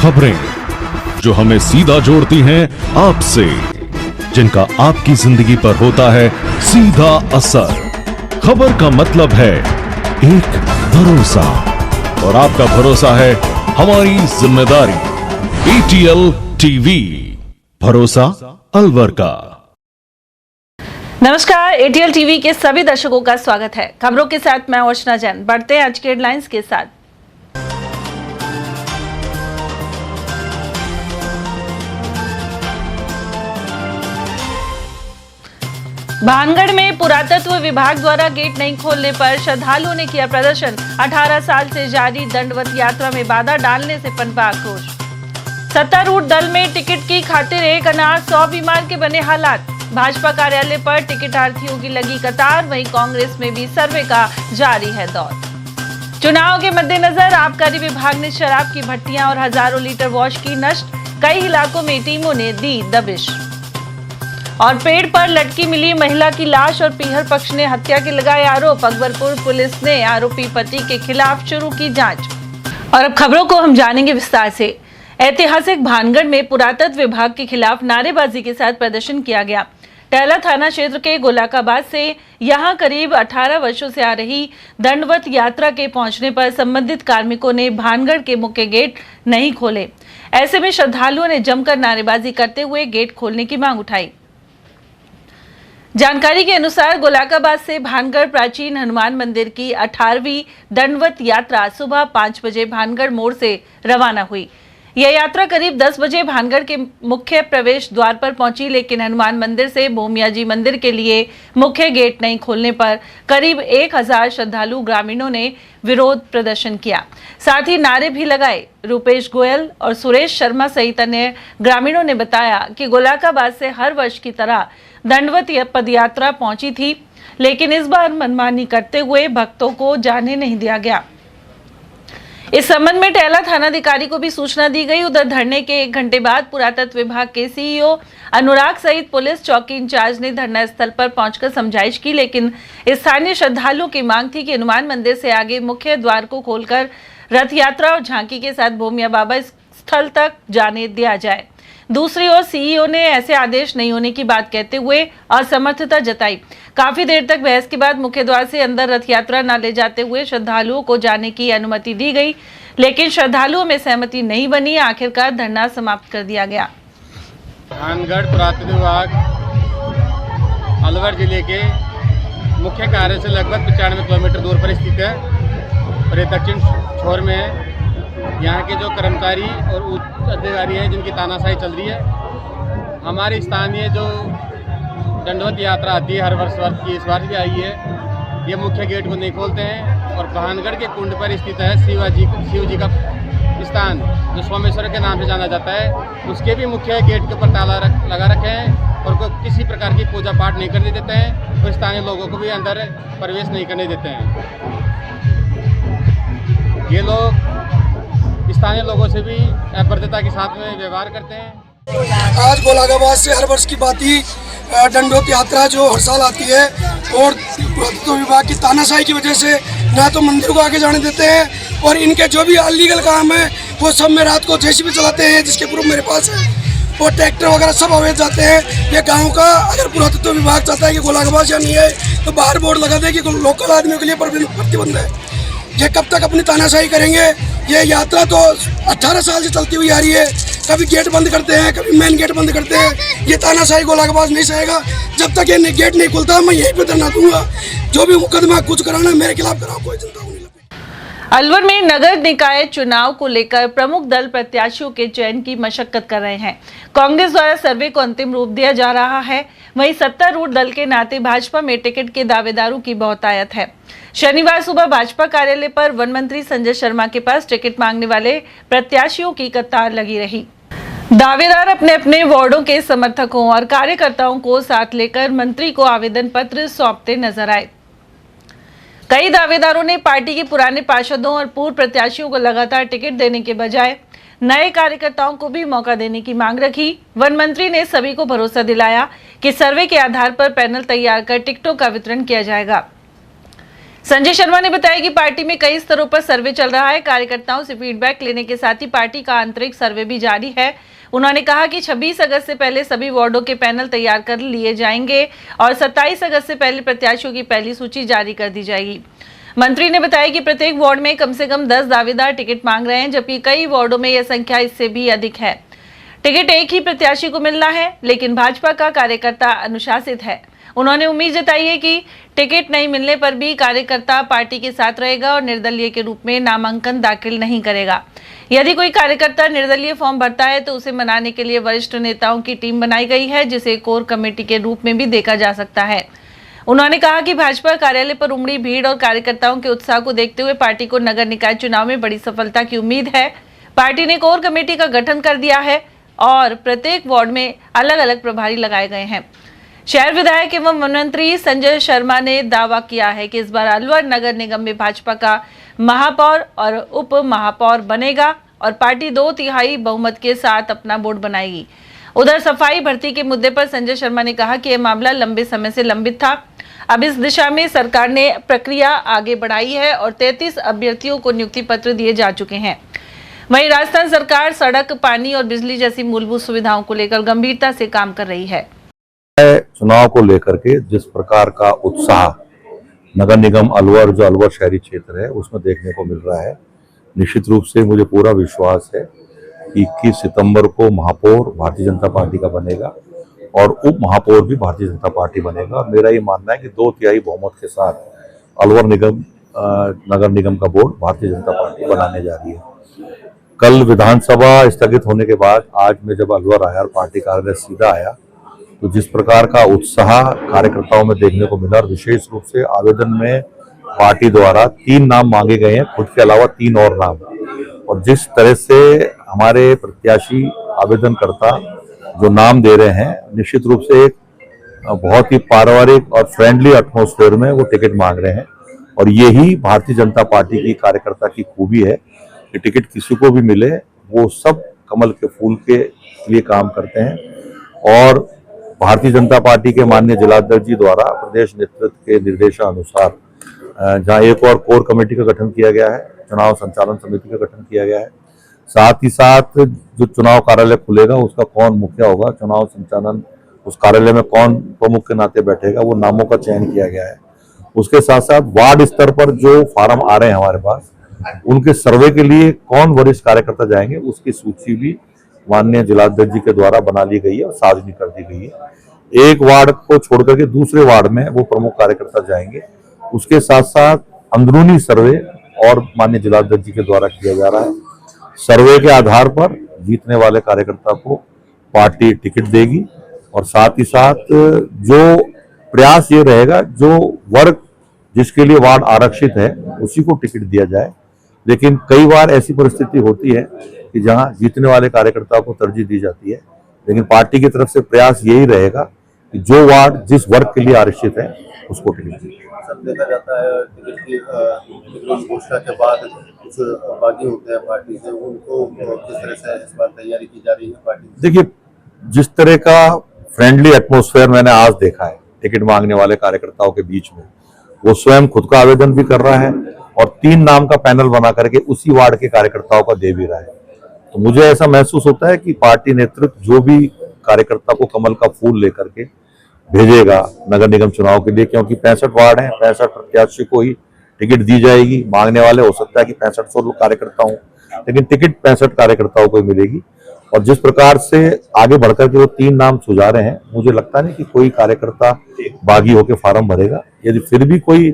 खबरें जो हमें सीधा जोड़ती हैं आपसे, जिनका आपकी जिंदगी पर होता है सीधा असर। खबर का मतलब है एक भरोसा, और आपका भरोसा है हमारी जिम्मेदारी। ATL टीवी, भरोसा अलवर का। नमस्कार, ATL टीवी के सभी दर्शकों का स्वागत है। खबरों के साथ मैं अर्चना जैन। बढ़ते हैं आज के हेडलाइंस के साथ। भानगढ़ में पुरातत्व विभाग द्वारा गेट नहीं खोलने पर श्रद्धालुओं ने किया प्रदर्शन। 18 साल से जारी दंडवत यात्रा में बाधा डालने से पनपा आक्रोश। सत्तारूढ़ दल में टिकट की खातिर एक अनार 100 बीमार के बने हालात। भाजपा कार्यालय पर टिकटार्थियों की लगी कतार। वहीं कांग्रेस में भी सर्वे का जारी है दौर। चुनाव के मद्देनजर आबकारी विभाग ने शराब की भट्टियां और हजारों लीटर वॉश की नष्ट। कई इलाकों में टीमों ने दी दबिश। और पेड़ पर लटकी मिली महिला की लाश और पीहर पक्ष ने हत्या के लगाए आरोप। अकबरपुर पुलिस ने आरोपी पति के खिलाफ शुरू की जांच। और अब खबरों को हम जानेंगे विस्तार से। ऐतिहासिक भानगढ़ में पुरातत्व विभाग के खिलाफ नारेबाजी के साथ प्रदर्शन किया गया। टहला थाना क्षेत्र के गोलाकाबाद से यहां करीब 18 वर्षों से आ रही दंडवत यात्रा के पहुंचने पर संबंधित कार्मिकों ने भानगढ़ के मुख्य गेट नहीं खोले। ऐसे में श्रद्धालुओं ने जमकर नारेबाजी करते हुए गेट खोलने की मांग उठाई। जानकारी के अनुसार गोलाकाबाद से भानगढ़ प्राचीन हनुमान मंदिर की 18वीं दंडवत यात्रा सुबह 5 बजे भानगढ़ मोड़ से रवाना हुई। यह यात्रा करीब 10 बजे भानगढ़ के मुख्य प्रवेश द्वार पर पहुंची, लेकिन हनुमान मंदिर से भूमिया जी मंदिर के लिए मुख्य गेट नहीं खोलने पर करीब 1000 श्रद्धालु ग्रामीणों ने विरोध प्रदर्शन किया। साथ ही नारे भी लगाए। रूपेश गोयल और सुरेश शर्मा सहित अन्य ग्रामीणों ने बताया कि गोलाकाबाद से हर वर्ष की तरह दंडवत पदयात्रा पहुंची थी, लेकिन इस बार मनमानी करते हुए भक्तों को जाने नहीं दिया गया। इस संबंध में टहला थानाधिकारी को भी सूचना दी गई। उधर धरने के 1 घंटे बाद पुरातत्व विभाग के CEO अनुराग सहित पुलिस चौकी इंचार्ज ने धरना स्थल पर पहुंचकर समझाइश की, लेकिन स्थानीय श्रद्धालुओं की मांग थी कि हनुमान मंदिर से आगे मुख्य द्वार को खोलकर रथ यात्रा और झांकी के साथ भूमिया बाबा स्थल तक जाने दिया जाए। दूसरी ओर CEO ने ऐसे आदेश नहीं होने की बात कहते हुए असमर्थता जताई। काफी देर तक बहस के बाद मुख्य द्वार से अंदर रथ यात्रा न ले जाते हुए श्रद्धालुओं को जाने की अनुमति दी गई, लेकिन श्रद्धालुओं में सहमति नहीं बनी। आखिरकार धरना समाप्त कर दिया गया। भानगढ़ पुरातत्व विभाग अलवर जिले के मुख्य कार्य से लगभग 95 किलोमीटर दूर पर स्थित है और ये दक्षिण छोर में है। यहाँ के जो कर्मचारी और उच्च अधिकारी हैं जिनकी तानाशाही चल रही है। हमारी स्थानीय जो दंडवत यात्रा आती है हर वर्ष की, इस बार भी आई है। ये मुख्य गेट को नहीं खोलते हैं और भानगढ़ के कुंड पर स्थित है शिव जी का स्थान जो सोमेश्वर के नाम से जाना जाता है। उसके भी मुख्य गेट के ऊपर ताला लगा रखे हैं और को किसी प्रकार की पूजा पाठ नहीं करने देते हैं और स्थानीय लोगों को भी अंदर प्रवेश नहीं करने देते हैं। ये लोग स्थानीय लोगों से भी अभद्रता के साथ में व्यवहार करते हैं। आज गोलाकाबाद से हर वर्ष की बात ही दंडवत यात्रा जो हर साल आती है और पुरातत्व विभाग की तानाशाही की वजह से ना तो मंदिर को आगे जाने देते हैं और इनके जो भी अलीगल काम है वो सब में रात को JCB चलाते हैं, जिसके प्रूफ मेरे पास है। और ट्रैक्टर वगैरह सब अवैध जाते हैं। ये गाँव का अगर पुरातत्व विभाग चाहता है कि गोलाकाबाद या नहीं है तो बाहर बोर्ड लगा दे कि लोकल आदमियों के लिए प्रतिबंध है। ये कब तक अपनी तानाशाही करेंगे? ये यात्रा तो 18 साल से चलती हुई आ रही है। कभी गेट बंद करते हैं, कभी मेन गेट बंद करते हैं। ये तानाशाही गोलाकाबाद नहीं सहेगा। जब तक ये गेट नहीं खुलता मैं यहीं पे धरना दूंगा। जो भी मुकदमा कुछ कराना मेरे खिलाफ कराओ, कोई चिंता नहीं। अलवर में नगर निकाय चुनाव को लेकर प्रमुख दल प्रत्याशियों के चयन की मशक्कत कर रहे हैं। कांग्रेस द्वारा सर्वे को अंतिम रूप दिया जा रहा है। वहीं सत्तारूढ़ दल के नाते भाजपा में टिकट के दावेदारों की बहुतायत है। शनिवार सुबह भाजपा कार्यालय पर वन मंत्री संजय शर्मा के पास टिकट मांगने वाले प्रत्याशियों की कतार लगी रही। दावेदार अपने अपने वार्डों के समर्थकों और कार्यकर्ताओं को साथ लेकर मंत्री को आवेदन पत्र सौंपते नजर आए। कई दावेदारों ने पार्टी के पुराने पार्षदों और पूर्व प्रत्याशियों को लगातार टिकट देने के बजाय नए कार्यकर्ताओं को भी मौका देने की मांग रखी। वन मंत्री ने सभी को भरोसा दिलाया कि सर्वे के आधार पर पैनल तैयार कर टिकटों का वितरण किया जाएगा। संजय शर्मा ने बताया कि पार्टी में कई स्तरों पर सर्वे चल रहा है। कार्यकर्ताओं से फीडबैक लेने के साथ ही पार्टी का आंतरिक सर्वे भी जारी है। उन्होंने कहा कि 26 अगस्त से पहले सभी वार्डों के पैनल तैयार कर लिए जाएंगे और 27 अगस्त से पहले प्रत्याशियों की पहली सूची जारी कर दी जाएगी। मंत्री ने बताया कि प्रत्येक वार्ड में कम से कम 10 दावेदार टिकट मांग रहे हैं, जबकि कई वार्डों में यह संख्या इससे भी अधिक है। टिकट एक ही प्रत्याशी को मिलना है, लेकिन भाजपा का कार्यकर्ता अनुशासित है। उन्होंने उम्मीद जताई है कि टिकट नहीं मिलने पर भी कार्यकर्ता पार्टी के साथ रहेगा और निर्दलीय के रूप में नामांकन दाखिल नहीं करेगा। यदि कोई कार्यकर्ता निर्दलीय फॉर्म भरता है तो उसे मनाने के लिए वरिष्ठ नेताओं की टीम बनाई गई है, जिसे कोर कमेटी के रूप में भी देखा जा सकता है। उन्होंने कहा कि भाजपा कार्यालय पर उमड़ी भीड़ और कार्यकर्ताओं के उत्साह को देखते हुए पार्टी को नगर निकाय चुनाव में बड़ी सफलता की उम्मीद है। पार्टी ने कोर कमेटी का गठन कर दिया है और प्रत्येक वार्ड में अलग अलग प्रभारी लगाए गए हैं। शहर विधायक एवं वन मंत्री संजय शर्मा ने दावा किया है कि इस बार अलवर नगर निगम में भाजपा का महापौर और उप महापौर बनेगा और पार्टी 2/3 बहुमत के साथ अपना बोर्ड बनाएगी। उधर सफाई भर्ती के मुद्दे पर संजय शर्मा ने कहा कि यह मामला लंबे समय से लंबित था। अब इस दिशा में सरकार ने प्रक्रिया आगे बढ़ाई है और 33 अभ्यर्थियों को नियुक्ति पत्र दिए जा चुके हैं। वहीं राजस्थान सरकार सड़क, पानी और बिजली जैसी मूलभूत सुविधाओं को लेकर गंभीरता से काम कर रही है। चुनाव को लेकर के जिस प्रकार का उत्साह नगर निगम अलवर, जो अलवर शहरी क्षेत्र है, उसमें देखने को मिल रहा है, निश्चित रूप से मुझे पूरा विश्वास है कि 21 सितंबर को महापौर भारतीय जनता पार्टी का बनेगा और उप महापौर भी भारतीय जनता पार्टी बनेगा। और मेरा ये मानना है कि 2/3 बहुमत के साथ अलवर नगर निगम का बोर्ड भारतीय जनता पार्टी बनाने जा रही है। कल विधानसभा स्थगित होने के बाद आज मैं जब अलवर आया और पार्टी कार्यालय सीधा आया तो जिस प्रकार का उत्साह कार्यकर्ताओं में देखने को मिला और विशेष रूप से आवेदन में पार्टी द्वारा 3 नाम मांगे गए हैं, खुद के अलावा 3 और नाम, और जिस तरह से हमारे प्रत्याशी आवेदनकर्ता जो नाम दे रहे हैं, निश्चित रूप से एक बहुत ही पारिवारिक और फ्रेंडली एटमॉस्फेयर में वो टिकट मांग रहे हैं। और यही भारतीय जनता पार्टी की कार्यकर्ता की खूबी है कि टिकट किसी को भी मिले, वो सब कमल के फूल के लिए काम करते हैं। और भारतीय जनता पार्टी के माननीय जिलाध्यक्ष जी द्वारा प्रदेश नेतृत्व के निर्देशानुसार जहां एक और कोर कमेटी का गठन किया गया है, चुनाव संचालन समिति का गठन किया गया है, साथ ही साथ जो चुनाव कार्यालय खुलेगा उसका कौन मुखिया होगा, चुनाव संचालन उस कार्यालय में कौन प्रमुख के नाते बैठेगा, वो नामों का चयन किया गया है। उसके साथ साथ वार्ड स्तर पर जो फार्म आ रहे हैं हमारे पास, उनके सर्वे के लिए कौन वरिष्ठ कार्यकर्ता जाएंगे, उसकी सूची भी माननीय जिलाध्यक्ष जी के द्वारा बना ली गई है और सार्वजनिक कर दी गई है। एक वार्ड को छोड़कर के दूसरे वार्ड में वो प्रमुख कार्यकर्ता जाएंगे। उसके साथ साथ अंदरूनी सर्वे और माननीय जिलाध्यक्ष जी के द्वारा किया जा रहा है। सर्वे के आधार पर जीतने वाले कार्यकर्ता को पार्टी टिकट देगी और साथ ही साथ जो प्रयास ये रहेगा, जो वर्ग जिसके लिए वार्ड आरक्षित है उसी को टिकट दिया जाए। लेकिन कई बार ऐसी परिस्थिति होती है कि जहां जीतने वाले कार्यकर्ताओं को तरजीह दी जाती है, लेकिन पार्टी की तरफ से प्रयास यही रहेगा कि जो वार्ड जिस वर्ग के लिए आरक्षित है उसको टिकट दी। देखा जाता है टिकट की घोषणा के बाद कुछ बागी होते हैं पार्टी से, उनको किस तरह से इस बार तैयारी की जा रही है पार्टी? देखिए, जिस तरह का फ्रेंडली एटमॉस्फेयर मैंने आज देखा है टिकट मांगने वाले कार्यकर्ताओं के बीच में, वो स्वयं खुद का आवेदन भी कर रहा है और 3 नाम का पैनल बना करके उसी वार्ड के कार्यकर्ताओं का दे भी रहा है। तो मुझे ऐसा महसूस होता है कि पार्टी नेतृत्व जो भी कार्यकर्ता को कमल का फूल लेकर के भेजेगा नगर निगम चुनाव के लिए, क्योंकि 65 वार्ड हैं, 65 प्रत्याशी को ही टिकट दी जाएगी। मांगने वाले हो सकता है कि 6500 कार्यकर्ता हों, लेकिन टिकट 65 कार्यकर्ताओं को ही मिलेगी। और जिस प्रकार से आगे बढ़कर के वो 3 नाम सुझा रहे हैं, मुझे लगता नहीं कि कोई कार्यकर्ता बागी होकर फार्म भरेगा। यदि फिर भी कोई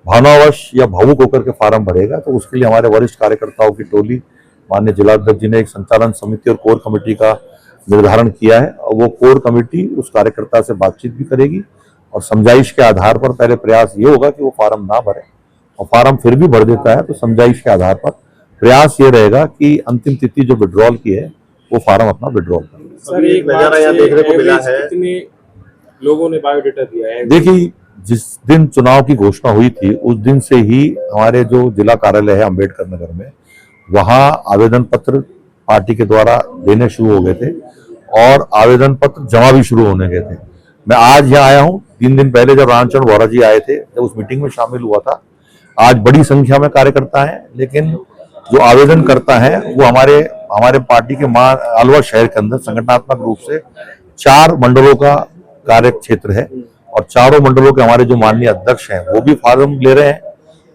भावनावश या भावुक होकर के फार्म भरेगा तो उसके लिए हमारे वरिष्ठ कार्यकर्ताओं की टोली माननीय जिलाध्यक्ष जी ने एक संचालन समिति और कोर कमेटी का निर्धारण किया है और वो कोर कमेटी उस कार्यकर्ता से बातचीत भी करेगी और समझाइश के आधार पर पहले प्रयास ये होगा कि वो फार्म ना भरे, और फार्म फिर भी भर देता है तो समझाइश के आधार पर प्रयास ये रहेगा कि अंतिम तिथि जो विड्रॉल की है वो फार्म अपना विड्रॉल करे। सर, एक नजारा यहाँ देखने को मिला है, कितने लोगों ने बायोडेटा दिया है? देखिए, जिस दिन चुनाव की घोषणा हुई थी उस दिन से ही हमारे जो जिला कार्यालय है अम्बेडकर नगर में, वहां आवेदन पत्र पार्टी के द्वारा देने शुरू हो गए थे और आवेदन पत्र जमा भी शुरू होने गए थे। मैं आज यहाँ आया हूँ, 3 दिन पहले जब रामचंद्र वोरा जी आए थे, जब उस मीटिंग में शामिल हुआ था, आज बड़ी संख्या में कार्यकर्ता हैं, लेकिन जो आवेदन करता है वो हमारे पार्टी के अलवर शहर के अंदर संगठनात्मक रूप से 4 मंडलों का कार्य क्षेत्र है और चारों मंडलों के हमारे जो माननीय अध्यक्ष हैं वो भी फॉर्म ले रहे हैं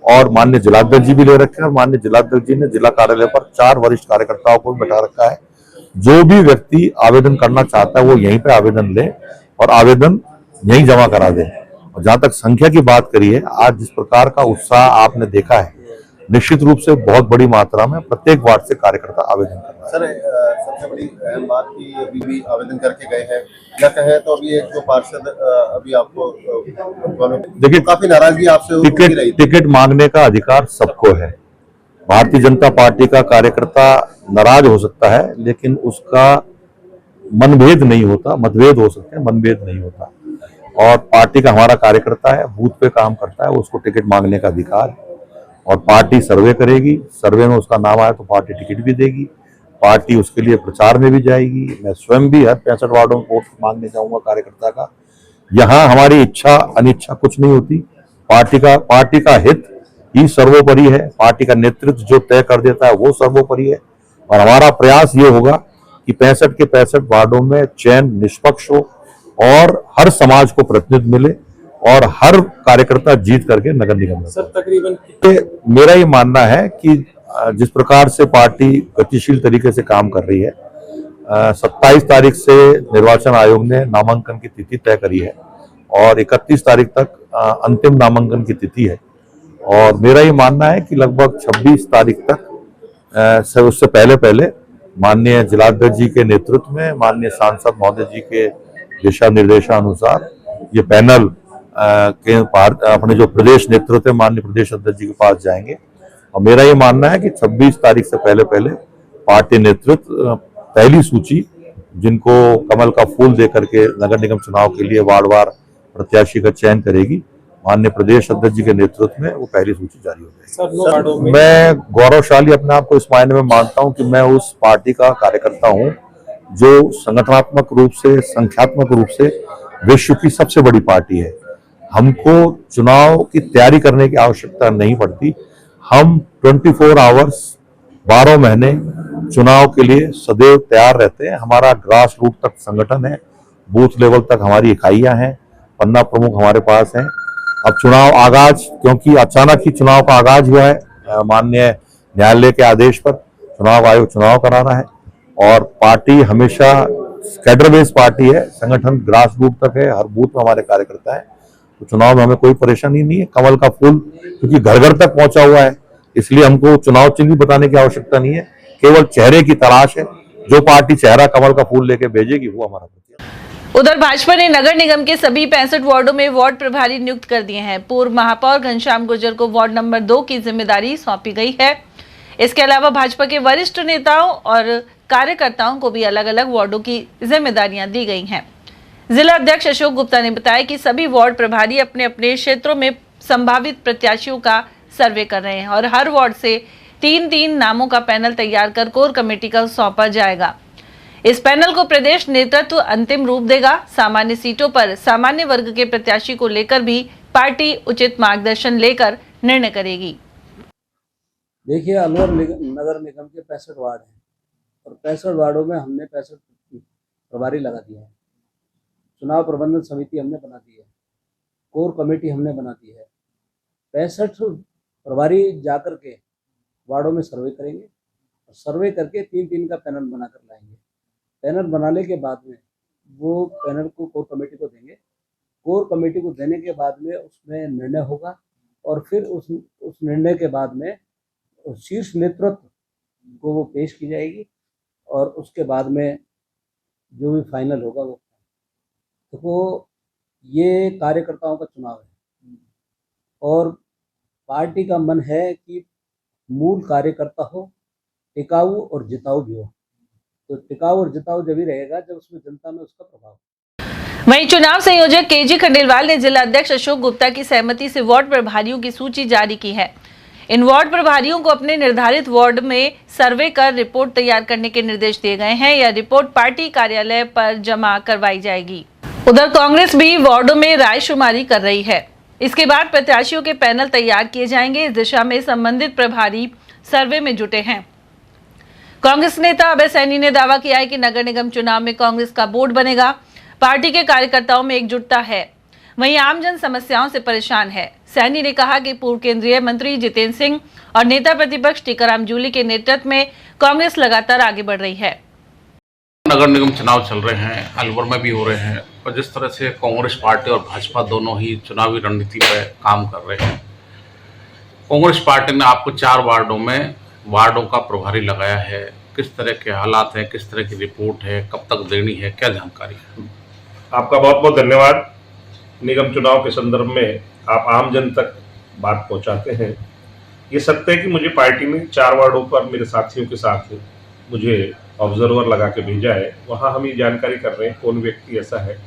और माननीय जिलाध्यक्ष जी भी ले रखे हैं और माननीय जिलाध्यक्ष जी ने जिला कार्यालय पर 4 वरिष्ठ कार्यकर्ताओं को भी बैठा रखा है। जो भी व्यक्ति आवेदन करना चाहता है वो यहीं पे आवेदन ले और आवेदन यहीं जमा करा दे। और जहां तक संख्या की बात करी है, आज जिस प्रकार का उत्साह आपने देखा है, निश्चित रूप से बहुत बड़ी मात्रा में प्रत्येक वार्ड से कार्यकर्ता आवेदन कर रहा है। सर सबसे बड़ी अहम बात की अभी भी आवेदन करके गए हैं, क्या कहे तो अभी एक जो पार्षद अभी आपको देखिए, काफी नाराजगी आपसे हो रही थी। टिकट मांगने का अधिकार सबको है। भारतीय जनता पार्टी का कार्यकर्ता नाराज हो सकता है, लेकिन उसका मतभेद नहीं होता, मतभेद हो सकते हैं, मनभेद नहीं होता। और पार्टी का हमारा कार्यकर्ता है, बूथ पे काम करता है, उसको टिकट मांगने का अधिकार है और पार्टी सर्वे करेगी। सर्वे में उसका नाम आया तो पार्टी टिकट भी देगी, पार्टी उसके लिए प्रचार में भी जाएगी। मैं स्वयं भी हर 65 वार्डों में वोट मांगने जाऊंगा कार्यकर्ता का। यहाँ हमारी इच्छा अनिच्छा कुछ नहीं होती, पार्टी का हित ही सर्वोपरि है। पार्टी का नेतृत्व जो तय कर देता है वो सर्वोपरि है और हमारा प्रयास ये होगा कि 65 के 65 वार्डों में चयन निष्पक्ष हो और हर समाज को प्रतिनिधित्व मिले और हर कार्यकर्ता जीत करके नगर निगम में। सर तकरीबन मेरा ये मानना है कि जिस प्रकार से पार्टी गतिशील तरीके से काम कर रही है, 27 तारीख से निर्वाचन आयोग ने नामांकन की तिथि तय करी है और 31 तारीख तक अंतिम नामांकन की तिथि है और मेरा ये मानना है कि लगभग 26 तारीख तक उससे पहले माननीय जिलाध्यक्ष जी के नेतृत्व में, माननीय सांसद महोदय जी के दिशा निर्देशानुसार ये पैनल के अपने जो प्रदेश नेतृत्व है माननीय प्रदेश अध्यक्ष जी के पास जाएंगे और मेरा ये मानना है कि 26 तारीख से पहले पार्टी नेतृत्व पहली सूची जिनको कमल का फूल दे करके नगर निगम चुनाव के लिए वार्डवार प्रत्याशी का चयन करेगी, माननीय प्रदेश अध्यक्ष जी के नेतृत्व में वो पहली सूची जारी हो जाएगी। मैं गौरवशाली अपने आप को इस मायने में मानता हूं कि मैं उस पार्टी का कार्यकर्ता हूं जो संगठनात्मक रूप से, संख्यात्मक रूप से विश्व की सबसे बड़ी पार्टी है। हमको चुनाव की तैयारी करने की आवश्यकता नहीं पड़ती। हम 24 आवर्स 12 महीने चुनाव के लिए सदैव तैयार रहते हैं। हमारा ग्रास रूट तक संगठन है, बूथ लेवल तक हमारी इकाइयां हैं, पन्ना प्रमुख हमारे पास हैं। अब चुनाव आगाज, क्योंकि अचानक ही चुनाव का आगाज हुआ है, माननीय न्यायालय के आदेश पर चुनाव आयोग चुनाव करा रहा है और पार्टी हमेशा कैडर बेस्ड पार्टी है, संगठन ग्रास रूट तक है, हर बूथ में हमारे कार्यकर्ता है, तो चुनाव में हमें कोई परेशानी नहीं है। कमल का फूल क्योंकि घर घर तक पहुंचा हुआ है, इसलिए हमको चुनाव चिन्ह बताने की आवश्यकता नहीं है, केवल चेहरे की तलाश है। जो पार्टी चेहरा कमल का फूल लेके भेजेगी वो हमारा प्रत्याशी। उधर भाजपा ने नगर निगम के सभी 65 वार्डों में वार्ड प्रभारी नियुक्त कर दिए हैं। पूर्व महापौर घनश्याम गुर्जर को वार्ड नंबर 2 की जिम्मेदारी सौंपी गई है। इसके अलावा भाजपा के वरिष्ठ नेताओं और कार्यकर्ताओं को भी अलग अलग वार्डों की जिम्मेदारियां दी गई हैं। जिला अध्यक्ष अशोक गुप्ता ने बताया कि सभी वार्ड प्रभारी अपने अपने क्षेत्रों में संभावित प्रत्याशियों का सर्वे कर रहे हैं और हर वार्ड से 3-3 नामों का पैनल तैयार कर कोर कमेटी का सौंपा जाएगा। इस पैनल को प्रदेश नेतृत्व अंतिम रूप देगा। सामान्य सीटों पर सामान्य वर्ग के प्रत्याशी को लेकर भी पार्टी उचित मार्गदर्शन लेकर निर्णय करेगी। देखिए, अलवर नगर निगम के 65 वार्ड हैं और 65 वार्डों में हमने 65 प्रभारी लगा दिया है। चुनाव प्रबंधन समिति हमने बना दी है, कोर कमेटी हमने बना दी है। 65 प्रभारी जाकर के वार्डों में सर्वे करेंगे और सर्वे करके 3-3 का पैनल बनाकर लाएंगे। पैनल बनाने के बाद में वो पैनल को कोर कमेटी को देंगे। कोर कमेटी को देने के बाद में उसमें निर्णय होगा और फिर उस निर्णय के बाद में शीर्ष नेतृत्व को वो पेश की जाएगी और उसके बाद में जो भी फाइनल होगा वो ये कार्यकर्ताओं का चुनाव है और पार्टी का मन है कि मूल कार्यकर्ता हो, टिकाऊ और जिताऊ भी हो। तो टिकाऊ और जिताऊ जब ही रहेगा जब उसमें जनता में उसका प्रभाव। वहीं चुनाव संयोजक केजी खंडेलवाल ने जिला अध्यक्ष अशोक गुप्ता की सहमति से वार्ड प्रभारियों की सूची जारी की है। इन वार्ड प्रभारियों को अपने निर्धारित वार्ड में सर्वे कर रिपोर्ट तैयार करने के निर्देश दिए गए हैं। यह रिपोर्ट पार्टी कार्यालय पर जमा करवाई जाएगी। उधर कांग्रेस भी वार्डों में रायशुमारी कर रही है। इसके बाद प्रत्याशियों के पैनल तैयार किए जाएंगे। इस दिशा में संबंधित प्रभारी सर्वे में जुटे हैं। कांग्रेस नेता अभय सैनी ने दावा किया है कि नगर निगम चुनाव में कांग्रेस का बोर्ड बनेगा। पार्टी के कार्यकर्ताओं में एकजुटता है, वहीं आमजन समस्याओं से परेशान है। सैनी ने कहा कि पूर्व केंद्रीय मंत्री जितेंद्र सिंह और नेता प्रतिपक्ष टीकाराम जूली के नेतृत्व में कांग्रेस लगातार आगे बढ़ रही है। नगर निगम चुनाव चल रहे हैं, अलवर में भी हो रहे हैं, और जिस तरह से कांग्रेस पार्टी और भाजपा दोनों ही चुनावी रणनीति पर काम कर रहे हैं। कांग्रेस पार्टी ने आपको 4 वार्डों में वार्डों का प्रभारी लगाया है। किस तरह के हालात हैं, किस तरह की रिपोर्ट है, कब तक देनी है, क्या जानकारी है? आपका बहुत बहुत धन्यवाद। निगम चुनाव के संदर्भ में आप आम जन तक बात पहुंचाते हैं। ये सत्य है कि मुझे पार्टी ने 4 वार्डों पर मेरे साथियों के साथ मुझे ऑब्जर्वर लगा के भेजा है। वहाँ हम ये जानकारी कर रहे हैं कौन व्यक्ति ऐसा है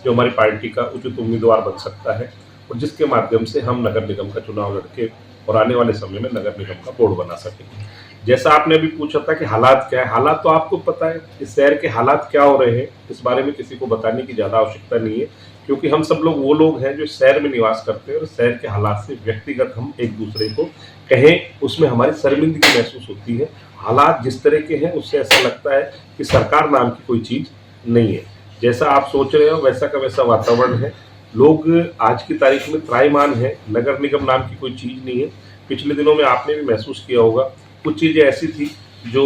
जो हमारी पार्टी का उचित उम्मीदवार बन सकता है और जिसके माध्यम से हम नगर निगम का चुनाव लड़के और आने वाले समय में नगर निगम का बोर्ड बना सकेंगे। जैसा आपने अभी पूछा था कि हालात क्या है, हालात तो आपको पता है। इस शहर के हालात क्या हो रहे हैं इस बारे में किसी को बताने की ज़्यादा आवश्यकता नहीं है, क्योंकि हम सब लोग वो लोग हैं जो शहर में निवास करते हैं और शहर के हालात से व्यक्तिगत हम एक दूसरे को कहें उसमें हमारी शर्मिंदगी महसूस होती है। हालात जिस तरह के हैं उससे ऐसा लगता है कि सरकार नाम की कोई चीज़ नहीं है। जैसा आप सोच रहे हो वैसा का वैसा वातावरण है। लोग आज की तारीख में त्राईमान है, नगर निगम नाम की कोई चीज़ नहीं है। पिछले दिनों में आपने भी महसूस किया होगा कुछ चीज़ें ऐसी थी जो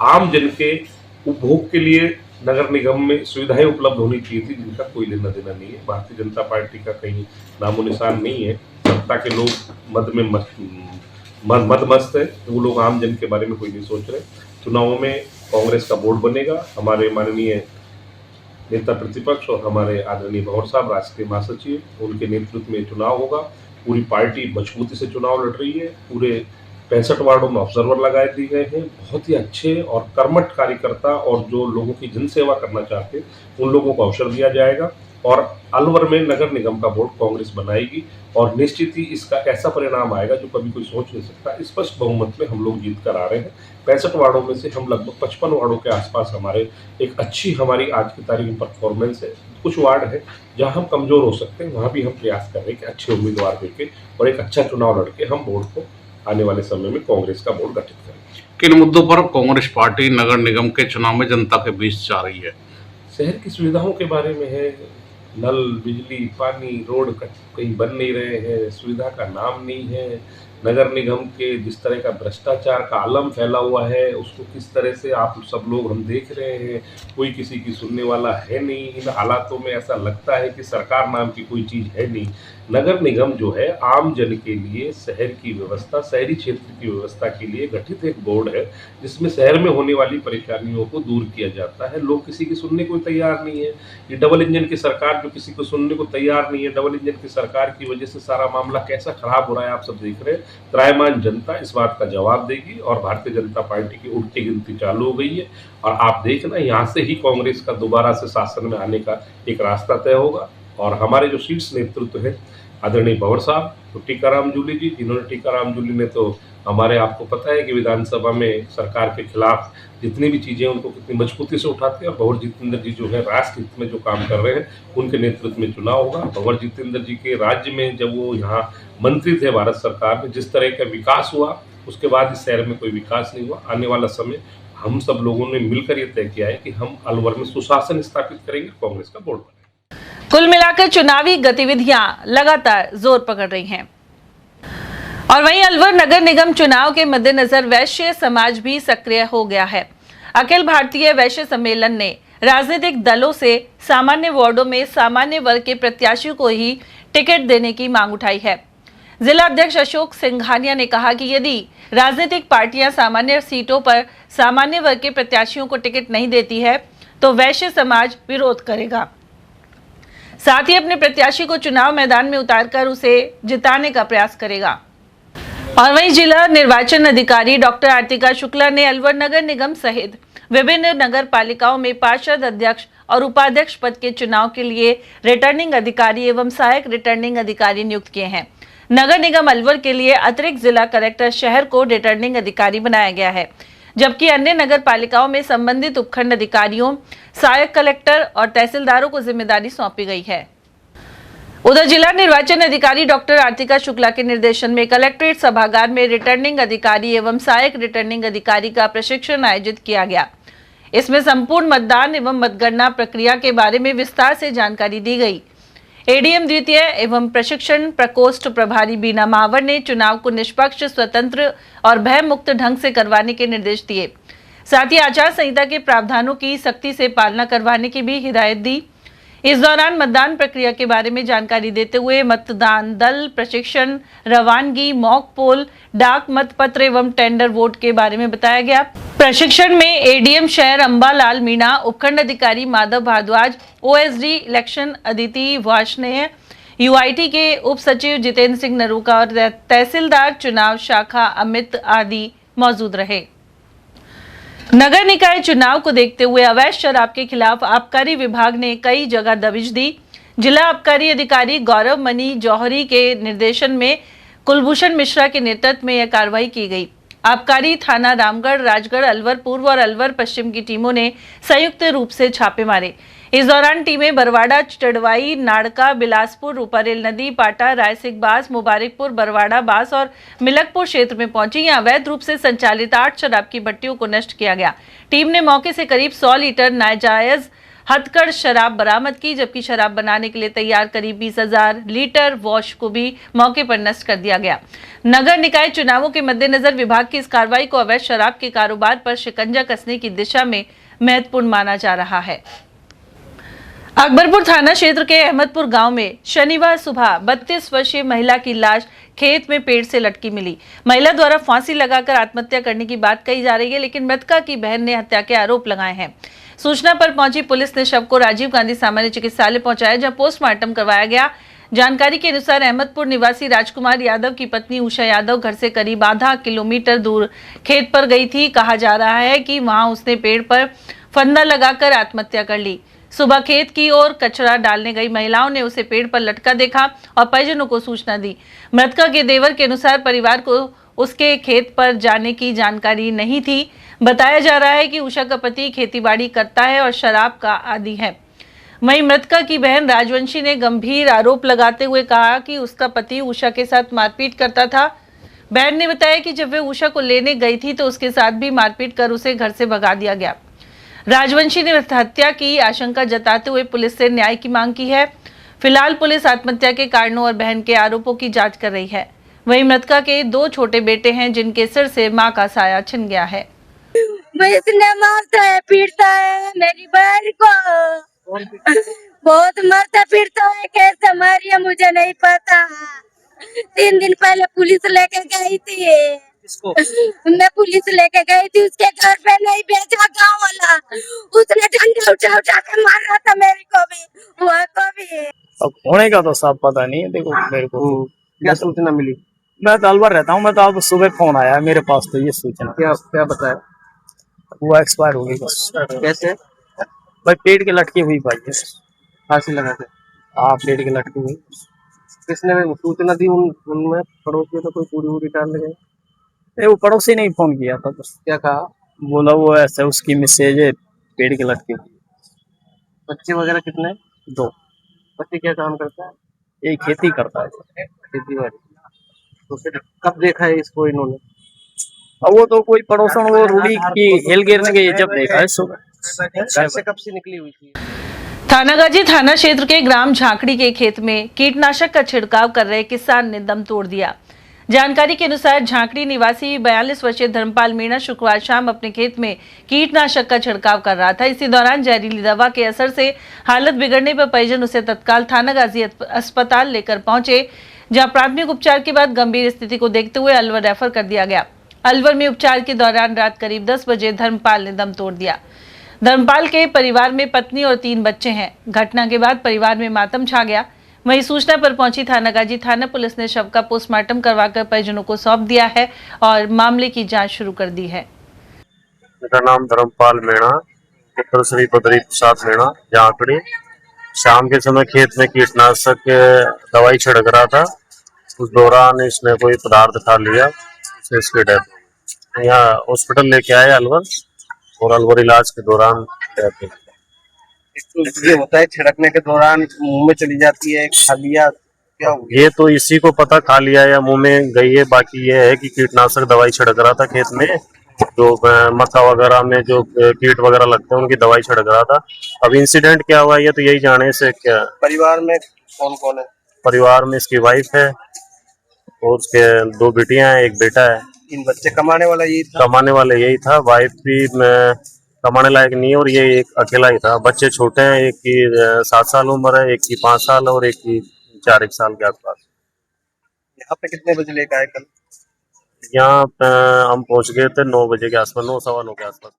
आम जन के उपभोग के लिए नगर निगम में सुविधाएं उपलब्ध होनी चाहिए थी, जिनका कोई लेना देना नहीं है। भारतीय जनता पार्टी का कहीं नामो निशान नहीं है। सत्ता के लोग मद में मस्त है, वो लोग आम जन के बारे में कोई नहीं सोच रहे। चुनावों में कांग्रेस का बोर्ड बनेगा। हमारे माननीय नेता प्रतिपक्ष और हमारे आदरणीय भंवर साहब राष्ट्रीय महासचिव, उनके नेतृत्व में चुनाव होगा। पूरी पार्टी मजबूती से चुनाव लड़ रही है। पूरे 65 वार्डों में ऑब्जर्वर लगाए दिए गए हैं। बहुत ही अच्छे और कर्मठ कार्यकर्ता और जो लोगों की जनसेवा करना चाहते हैं उन लोगों को अवसर दिया जाएगा और अलवर में नगर निगम का बोर्ड कांग्रेस बनाएगी और निश्चित ही इसका ऐसा परिणाम आएगा जो कभी कोई सोच नहीं सकता। स्पष्ट बहुमत में हम लोग जीत कर आ रहे हैं। 65 वार्डों में से हम लगभग 55 वार्डों के आसपास हमारे एक अच्छी हमारी आज की तारीख में परफॉर्मेंस है। कुछ वार्ड है जहां हम कमजोर हो सकते हैं, वहां भी हम प्रयास कर रहे हैं कि अच्छे उम्मीदवार देके और एक अच्छा चुनाव लड़के हम बोर्ड को आने वाले समय में कांग्रेस का बोर्ड गठित करेंगे। किन मुद्दों पर कांग्रेस पार्टी नगर निगम के चुनाव में जनता के बीच जा रही है? शहर की सुविधाओं के बारे में है। नल, बिजली, पानी, रोड कहीं बन नहीं रहे हैं, सुविधा का नाम नहीं है। नगर निगम के जिस तरह का भ्रष्टाचार का आलम फैला हुआ है उसको किस तरह से आप सब लोग हम देख रहे हैं। कोई किसी की सुनने वाला है नहीं। इन हालातों में ऐसा लगता है कि सरकार नाम की कोई चीज़ है नहीं। नगर निगम जो है आम जन के लिए शहर की व्यवस्था, शहरी क्षेत्र की व्यवस्था के लिए गठित एक बोर्ड है जिसमें शहर में होने वाली परेशानियों को दूर किया जाता है। लोग किसी की सुनने को तैयार नहीं है। ये डबल इंजन की सरकार जो किसी को सुनने को तैयार नहीं है, डबल इंजन की सरकार की वजह से सारा मामला कैसा खराब हो रहा है आप सब देख रहे हैं। त्राईमान जनता इस बात का जवाब देगी और भारतीय जनता पार्टी की उल्टी गिनती चालू हो गई है और आप देखना यहाँ से ही कांग्रेस का दोबारा से शासन में आने का एक रास्ता तय होगा। और हमारे जो शीर्ष नेतृत्व है आदरणीय भंवर साहब, तो टीकाराम जूली जी, जिन्होंने टीकाराम जूली ने तो हमारे आपको पता है कि विधानसभा में सरकार के खिलाफ जितनी भी चीज़ें उनको कितनी मजबूती से उठाते हैं और भंवर जितेंद्र जी जो है राष्ट्र हित में जो काम कर रहे हैं उनके नेतृत्व में चुनाव होगा। भंवर जितेंद्र जी के राज्य में जब वो यहाँ मंत्री थे भारत सरकार में, जिस तरह का विकास हुआ उसके बाद इस शहर में कोई विकास नहीं हुआ। आने वाला समय हम सब लोगों ने मिलकर ये तय किया है कि हम अलवर में सुशासन स्थापित करेंगे, कांग्रेस का बोर्ड बनेगा। कुल मिलाकर चुनावी गतिविधियां लगातार जोर पकड़ रही हैं और वहीं अलवर नगर निगम चुनाव के मद्देनजर वैश्य समाज भी सक्रिय हो गया है। अखिल भारतीय वैश्य सम्मेलन ने राजनीतिक दलों से सामान्य वार्डों में सामान्य वर्ग के प्रत्याशियों को ही टिकट देने की मांग उठाई है। जिला अध्यक्ष अशोक सिंघानिया ने कहा कि यदि राजनीतिक पार्टियां सामान्य सीटों पर सामान्य वर्ग के प्रत्याशियों को टिकट नहीं देती है तो वैश्य समाज विरोध करेगा। साथ ही अपने प्रत्याशी को चुनाव मैदान में उतारकर उसे जिताने का प्रयास करेगा। और वहीं जिला निर्वाचन अधिकारी डॉक्टर आर्तिका शुक्ला ने अलवर नगर निगम सहित विभिन्न नगर पालिकाओं में पार्षद अध्यक्ष और उपाध्यक्ष पद के चुनाव के लिए रिटर्निंग अधिकारी एवं सहायक रिटर्निंग अधिकारी नियुक्त किए हैं। नगर निगम अलवर के लिए अतिरिक्त जिला कलेक्टर शहर को रिटर्निंग अधिकारी बनाया गया है, जबकि अन्य नगर पालिकाओं में संबंधित उपखंड अधिकारियों, सहायक कलेक्टर और तहसीलदारों को जिम्मेदारी सौंपी गई है। उधर जिला निर्वाचन अधिकारी डॉक्टर आर्तिका शुक्ला के निर्देशन में कलेक्ट्रेट सभागार में रिटर्निंग अधिकारी एवं सहायक रिटर्निंग अधिकारी का प्रशिक्षण आयोजित किया गया। इसमें संपूर्ण मतदान एवं मतगणना प्रक्रिया के बारे में विस्तार से जानकारी दी गई। एडीएम द्वितीय एवं प्रशिक्षण प्रकोष्ठ प्रभारी बीना मावर ने चुनाव को निष्पक्ष, स्वतंत्र और भय मुक्त ढंग से करवाने के निर्देश दिए। साथ ही आचार संहिता के प्रावधानों की सख्ती से पालना करवाने की भी हिदायत दी। इस दौरान मतदान प्रक्रिया के बारे में जानकारी देते हुए मतदान दल, प्रशिक्षण, रवानगी, मॉक पोल, डाक मतपत्र एवं टेंडर वोट के बारे में बताया गया। प्रशिक्षण में एडीएम शहर अंबालाल मीणा, उपखंड अधिकारी Madhav Bhardwaj, OSD election Aditi Varshney, UIT के उप सचिव जितेंद्र सिंह नरूका और तहसीलदार चुनाव शाखा अमित आदि मौजूद रहे। नगर निकाय चुनाव को देखते हुए अवैध शराब के खिलाफ आबकारी विभाग ने कई जगह दबिश दी। जिला आबकारी अधिकारी गौरव मनी जौहरी के निर्देशन में कुलभूषण मिश्रा के नेतृत्व में यह कार्रवाई की गई। आबकारी थाना रामगढ़, राजगढ़, अलवर पूर्व और अलवर पश्चिम की टीमों ने संयुक्त रूप से छापे मारे। इस दौरान टीमें बरवाड़ा, चढ़वाई, नाड़का, बिलासपुर, रूपारेल नदी, पाटा, रायसिंह बास, मुबारकपुर, बरवाड़ा बास और मिलकपुर क्षेत्र में पहुंची। यहां अवैध रूप से संचालित 8 शराब की भट्टियों को नष्ट किया गया। टीम ने मौके से करीब 100 लीटर नाजायज हथकढ़ शराब बरामद की, जबकि शराब बनाने के लिए तैयार करीब 20,000 लीटर वॉश को भी मौके पर नष्ट कर दिया गया। नगर निकाय चुनावों के मद्देनजर विभाग की इस कार्रवाई को अवैध शराब के कारोबार पर शिकंजा कसने की दिशा में महत्वपूर्ण माना जा रहा है। अकबरपुर थाना क्षेत्र के अहमदपुर गांव में शनिवार सुबह 32 वर्षीय महिला की लाश खेत में पेड़ से लटकी मिली। महिला द्वारा फांसी लगाकर आत्महत्या करने की बात कही जा रही है, लेकिन मृतका की बहन ने हत्या के आरोप लगाए हैं। सूचना पर पहुंची पुलिस ने शव को राजीव गांधी सामान्य चिकित्सालय पहुंचाया, जहां पोस्टमार्टम करवाया गया। जानकारी के अनुसार अहमदपुर निवासी राजकुमार यादव की पत्नी उषा यादव घर से करीब आधा किलोमीटर दूर खेत पर गई थी। कहा जा रहा है कि वहां उसने पेड़ पर फंदा लगाकर आत्महत्या कर ली। सुबह खेत की ओर कचरा डालने गई महिलाओं ने उसे पेड़ पर लटका देखा और परिजनों को सूचना दी। मृतका के देवर के अनुसार परिवार को उसके खेत पर जाने की जानकारी नहीं थी। बताया जा रहा है कि उषा का पति खेतीबाड़ी करता है और शराब का आदी है। वहीं मृतका की बहन राजवंशी ने गंभीर आरोप लगाते हुए कहा कि उसका पति उषा के साथ मारपीट करता था। बहन ने बताया कि जब वे उषा को लेने गई थी तो उसके साथ भी मारपीट कर उसे घर से भगा दिया गया। राजवंशी ने हत्या की आशंका जताते हुए पुलिस से न्याय की मांग की है। फिलहाल पुलिस आत्महत्या के कारणों और बहन के आरोपों की जांच कर रही है। वहीं मृतका के 2 छोटे बेटे हैं, जिनके सिर से मां का साया छिन गया है। इसने मारता है, पीटता है मेरी बहन को, बहुत मारता पीटता है। कैसे मारी है मुझे नहीं पता। 3 दिन पहले पुलिस लेके गई थी। मैं पुलिस लेके गई थी, उसके घर पे नहीं भेजा गाँव वाला। उसने डंडा उठा उठा के मार रहा था मेरे को भी, वहाँ को भी। अब होने का तो साफ पता नहीं है। देखो मेरे को क्या सूचना मिली? मैं तो अलवर रहता हूँ। मैं तो अब सुबह फोन आया मेरे पास, तो ये सूचना। क्या बताया? वो एक्सपायर हो गई बस। कैसे? भाई पेड़ के लटकी हुई भाई, फांसी लगाते? हाँ पेड़ के लटकी हुई। किसने सूचना दी? उनमें पड़ोसी तो कोई पूरी पूरी डाल गए? वो पड़ोसी ने फोन किया था बस। क्या कहा? बोला वो ऐसे उसकी मैसेज है, पेड़ के लटकी हुई। बच्चे वगैरह कितने? 2। बच्चे क्या काम करता है? ये खेती करता है, खेती बाड़ी। तो फिर कब देखा है इसको इन्होंने? अब वो तो कोई पड़ोसन वो रूढ़ी की हेल गिरने के जब देखा है सुबह। घर से कब से निकली हुई थी? थानागाजी थाना क्षेत्र के ग्राम झांकड़ी के खेत में कीटनाशक का छिड़काव कर रहे किसान ने दम तोड़ दिया। जानकारी के अनुसार झांकड़ी निवासी 42 वर्षीय धर्मपाल मीणा शुक्रवार शाम अपने खेत में कीटनाशक का छिड़काव कर रहा था। इसी दौरान जहरीली दवा के असर से हालत बिगड़ने पर परिजन उसे तत्काल थानागाजी अस्पताल लेकर पहुंचे, जहां प्राथमिक उपचार के बाद गंभीर स्थिति को देखते हुए अलवर रेफर कर दिया गया। अलवर में उपचार के दौरान रात करीब 10 बजे धर्मपाल ने दम तोड़ दिया। धर्मपाल के परिवार में पत्नी और 3 बच्चे हैं। घटना के बाद परिवार में मातम छा गया। वहीं सूचना पर पहुंची थानागाजी थाना पुलिस ने शव का पोस्टमार्टम करवाकर परिजनों को सौंप दिया है और मामले की जांच शुरू कर दी है। मेरा नाम धर्मपाल मीणा, पुत्र श्री बद्री प्रसाद मीणा, झांकड़ी। शाम के समय खेत में कीटनाशक दवाई छिड़क रहा था। उस दौरान इसने कोई पदार्थ खा लिया, इसकी डेथ। यहाँ हॉस्पिटल लेके आए अलवर, और अलवर इलाज के दौरान डेथ। तो ये होता है छिड़कने के दौरान मुंह में चली जाती है, खा लिया, क्या हो गया? ये तो इसी को पता, खा लिया या मुंह में गई है। बाकी ये है कि कीटनाशक दवाई छिड़क रहा था खेत में, जो मक्का वगैरह में जो कीट वगैरह लगते हैं उनकी दवाई छिड़क रहा था। अब इंसिडेंट क्या हुआ ये तो यही जाने से क्या। परिवार में कौन कौन है? परिवार में इसकी वाइफ है और उसके 2 बेटियां हैं, 1 बेटा है। इन बच्चे कमाने वाला यही था? कमाने वाले यही था, वाइफ भी कमाने लायक नहीं है और ये एक अकेला ही था। बच्चे छोटे हैं, एक की 7 साल उम्र है, एक की 5 साल और एक की 4 साल के आसपास। यहाँ पे कितने बजे लेकर आए कल? यहाँ हम पहुंच गए थे 9 बजे के आसपास, 9 सवा 9 के आसपास।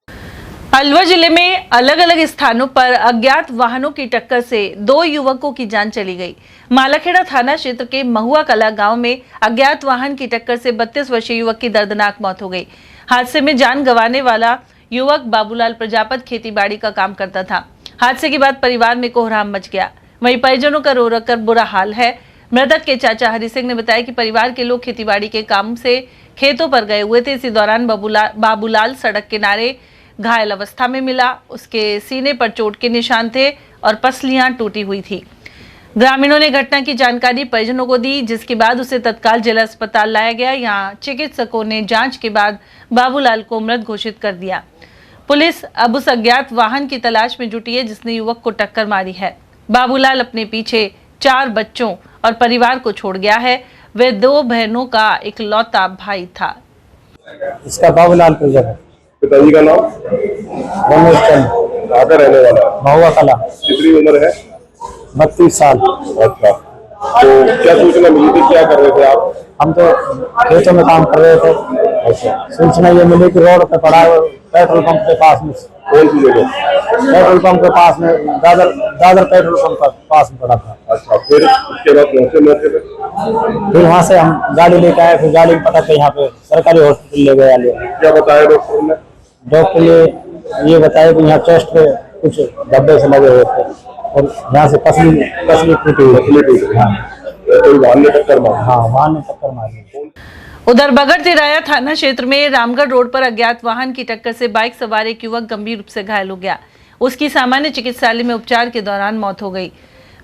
अलवर जिले में अलग अलग स्थानों पर अज्ञात वाहनों की टक्कर से 2 युवकों की जान चली गई। मालाखेड़ा थाना क्षेत्र के महुआ कला गांव में अज्ञात वाहन की टक्कर से 32 वर्षीय युवक की दर्दनाक मौत हो गई। हादसे में जान गंवाने वाला युवक बाबूलाल प्रजापत खेतीबाड़ी का काम करता था। हादसे के बाद परिवार में कोहराम मच गया। वहीं परिजनों का रो रो कर बुरा हाल है। मृतक के चाचा हरि सिंह ने बताया कि परिवार के लोग खेतीबाड़ी के काम से खेतों पर गए हुए थे। इसी दौरान बाबूलाल सड़क किनारे घायल अवस्था में मिला। उसके सीने पर चोट के निशान थे और पसलियां टूटी हुई थी। ग्रामीणों ने घटना की जानकारी परिजनों को दी, जिसके बाद उसे तत्काल जिला अस्पताल लाया गया। यहां चिकित्सकों ने जांच के बाद बाबूलाल को मृत घोषित कर दिया। पुलिस अब उस अज्ञात वाहन की तलाश में जुटी है जिसने युवक को टक्कर मारी है। बाबूलाल अपने पीछे 4 बच्चों और परिवार को छोड़ गया है। वे 2 बहनों का इकलौता भाई था। इसका बाबूलाल प्रजापति। पिताजी का नाम? रमेश चंद। कहाँ का रहने वाला है? महुआ कला। कितनी उम्र है? 32 साल। अच्छा, तो क्या सूचना मिली थी, क्या कर रहे थे आप? हम तो खेतों में काम कर रहे थे। अच्छा, सूचना ये मिली कि रोड पे पड़ा है, पेट्रोल पंप के पास में। कौन सी जगह? पेट्रोल पंप के पास में, दादर पेट्रोल पंप के पास में पड़ा था। अच्छा, फिर उसके बाद पहुंचे मौके पे? फिर वहाँ से हम गाड़ी लेके आए। फिर गाड़ी में पता चला यहाँ पे सरकारी हॉस्पिटल ले गए। क्या बताया डॉक्टर ने? डॉक्टर ने ये बताया कि यहाँ चेस्ट पे कुछ धब्बे से लगे हुए थे और यहाँ से पसली टूटी हुई। वाहन ने टक्कर मारी? हाँ, वाहन ने टक्कर मारी। उधर बगड़ तिराया थाना क्षेत्र में रामगढ़ रोड पर अज्ञात वाहन की टक्कर से बाइक सवार एक युवक गंभीर रूप से घायल हो गया। उसकी सामान्य चिकित्सालय में उपचार के दौरान मौत हो गई।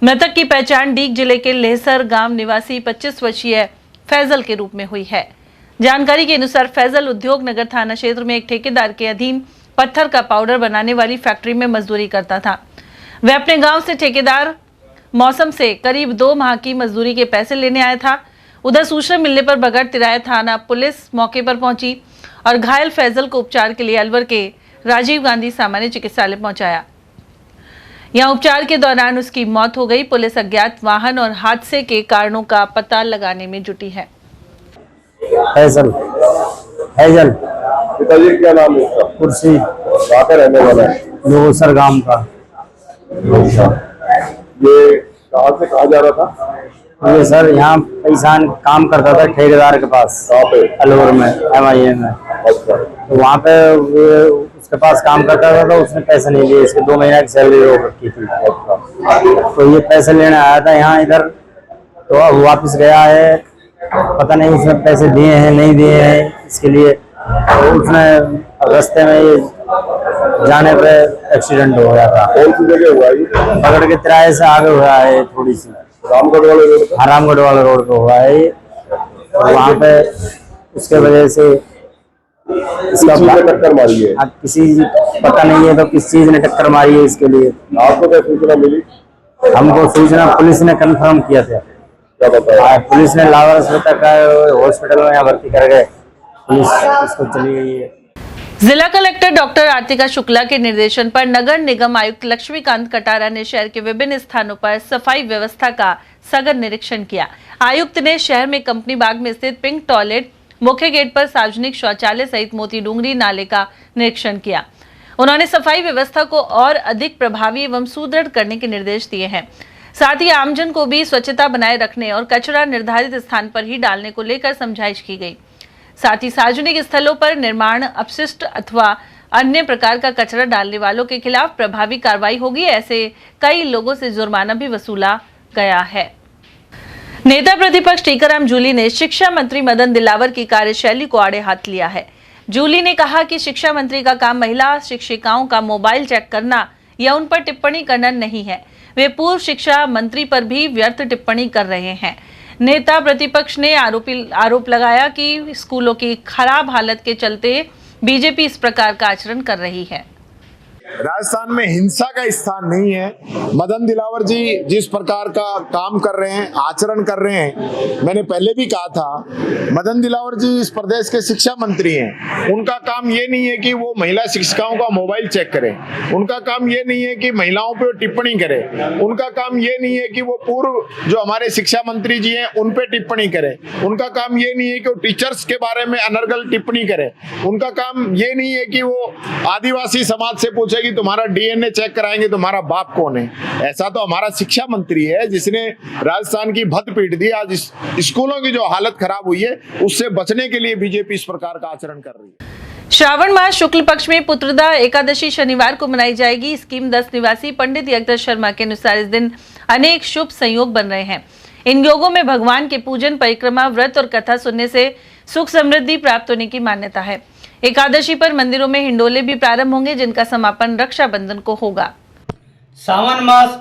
मृतक की पहचान डीग जिले के लेहसर गांव निवासी 25 वर्षीय फैजल के रूप में हुई है। जानकारी के अनुसार फैजल उद्योग नगर थाना क्षेत्र में एक ठेकेदार के अधीन पत्थर का पाउडर बनाने वाली फैक्ट्री में मजदूरी करता था। वह अपने गाँव से ठेकेदार मौसम से करीब 2 माह की मजदूरी के पैसे लेने आया था। उधर सूचना मिलने पर बगड़ तिराया थाना पुलिस मौके पर पहुंची और घायल फैजल को उपचार के लिए अलवर के राजीव गांधी सामान्य चिकित्सालय पहुंचाया। यहां उपचार के दौरान उसकी मौत हो गई। पुलिस अज्ञात वाहन और हादसे के कारणों का पता लगाने में जुटी है। फैजल। पिताजी क्या नाम है उसका? कुर्सी। कहाँ का रहने वाला है? लोहसर गांव का। अच्छा, ये कहाँ से कहाँ जा रहा था? ये सर यहाँ पैसा काम करता था ठेकेदार के पास। कहाँ पे? अलवर में, MIA में। अच्छा, तो वहाँ पे उसके पास काम करता था तो उसने पैसे नहीं लिए। इसके 2 महीने की सैलरी रोक रखी थी। तो ये पैसे लेने आया था यहाँ इधर, तो अब वापस गया है। पता नहीं उसने पैसे दिए हैं नहीं दिए हैं इसके लिए। तो उसने रास्ते में ये जाने पे एक्सीडेंट हो गया था। कौन सी जगह हुआ ये? बगड़ के तिराहे से आगे हुआ है थोड़ी सी। रामगढ़ वाले रोड पे? हाँ, रामगढ़ वाले रोड पे हुआ है। तो वहाँ पे उसके वजह से इसका टक्कर मारी है। किसी पता नहीं है तो किस चीज ने टक्कर मारी है इसके लिए। आपको क्या सूचना मिली? हमको सूचना पुलिस ने कंफर्म किया था। क्या बताया? पुलिस ने लावर हॉस्पिटल में यहाँ भर्ती कर गए। पुलिस उसको चली गई है। जिला कलेक्टर डॉक्टर आर्तिका शुक्ला के निर्देशन पर नगर निगम आयुक्त लक्ष्मीकांत कटारा ने शहर के विभिन्न स्थानों पर सफाई व्यवस्था का सघन निरीक्षण किया। आयुक्त ने शहर में कंपनी बाग में स्थित पिंक टॉयलेट, मुख्य गेट पर सार्वजनिक शौचालय सहित मोती डूंगरी नाले का निरीक्षण किया। उन्होंने सफाई व्यवस्था को और अधिक प्रभावी एवं सुदृढ़ करने के निर्देश दिए हैं। साथ ही आमजन को भी स्वच्छता बनाए रखने और कचरा निर्धारित स्थान पर ही डालने को लेकर समझाइश की गई। साथ ही सार्वजनिक स्थलों पर निर्माण अपशिष्ट अथवा अन्य प्रकार का कचरा डालने वालों के खिलाफ प्रभावी कार्रवाई होगी। ऐसे कई लोगों से जुर्माना भी वसूला गया है। नेता प्रतिपक्ष टीकाराम जूली ने शिक्षा मंत्री मदन दिलावर की कार्यशैली को आड़े हाथ लिया है। जूली ने कहा कि शिक्षा मंत्री का काम महिला शिक्षिकाओं का मोबाइल चेक करना या उन पर टिप्पणी करना नहीं है। वे पूर्व शिक्षा मंत्री पर भी व्यर्थ टिप्पणी कर रहे हैं। नेता प्रतिपक्ष ने आरोप लगाया कि स्कूलों की खराब हालत के चलते बीजेपी इस प्रकार का आचरण कर रही है। राजस्थान में हिंसा का स्थान नहीं है। मदन दिलावर जी जिस प्रकार का काम कर रहे हैं, आचरण कर रहे हैं, मैंने पहले भी कहा था, मदन दिलावर जी इस प्रदेश के शिक्षा मंत्री हैं। उनका काम ये नहीं है कि वो महिला शिक्षिकाओं का मोबाइल चेक करें, उनका काम ये नहीं है कि महिलाओं पर टिप्पणी करें, उनका काम ये नहीं है कि वो पूर्व जो हमारे शिक्षा मंत्री जी हैं उन पे टिप्पणी करें, उनका काम ये नहीं है कि वो टीचर्स के बारे में अनर्गल टिप्पणी करें, उनका काम ये नहीं है कि वो आदिवासी समाज से पूछे कि तुम्हारा डीएनए चेक कराएंगे, तुम्हारा बाप कौन है। ऐसा तो हमारा शिक्षा मंत्री है जिसने राजस्थान की भद्द पीट दी। आज स्कूलों की जो हालत खराब हुई है उससे बचने के लिए बीजेपी इस प्रकार का आचरण कर रही है। श्रावण मास शुक्ल पक्ष में पुत्रदा एकादशी शनिवार को मनाई जाएगी। स्कीम 10 निवासी पंडित यज्ञ शर्मा के अनुसार इस दिन अनेक शुभ संयोग बन रहे हैं। इन योगों में भगवान के पूजन, परिक्रमा, व्रत और कथा सुनने से सुख समृद्धि प्राप्त होने की मान्यता है। एकादशी पर मंदिरों में हिंडोले भी प्रारंभ होंगे, जिनका समापन रक्षाबंधन को होगा। सावन मास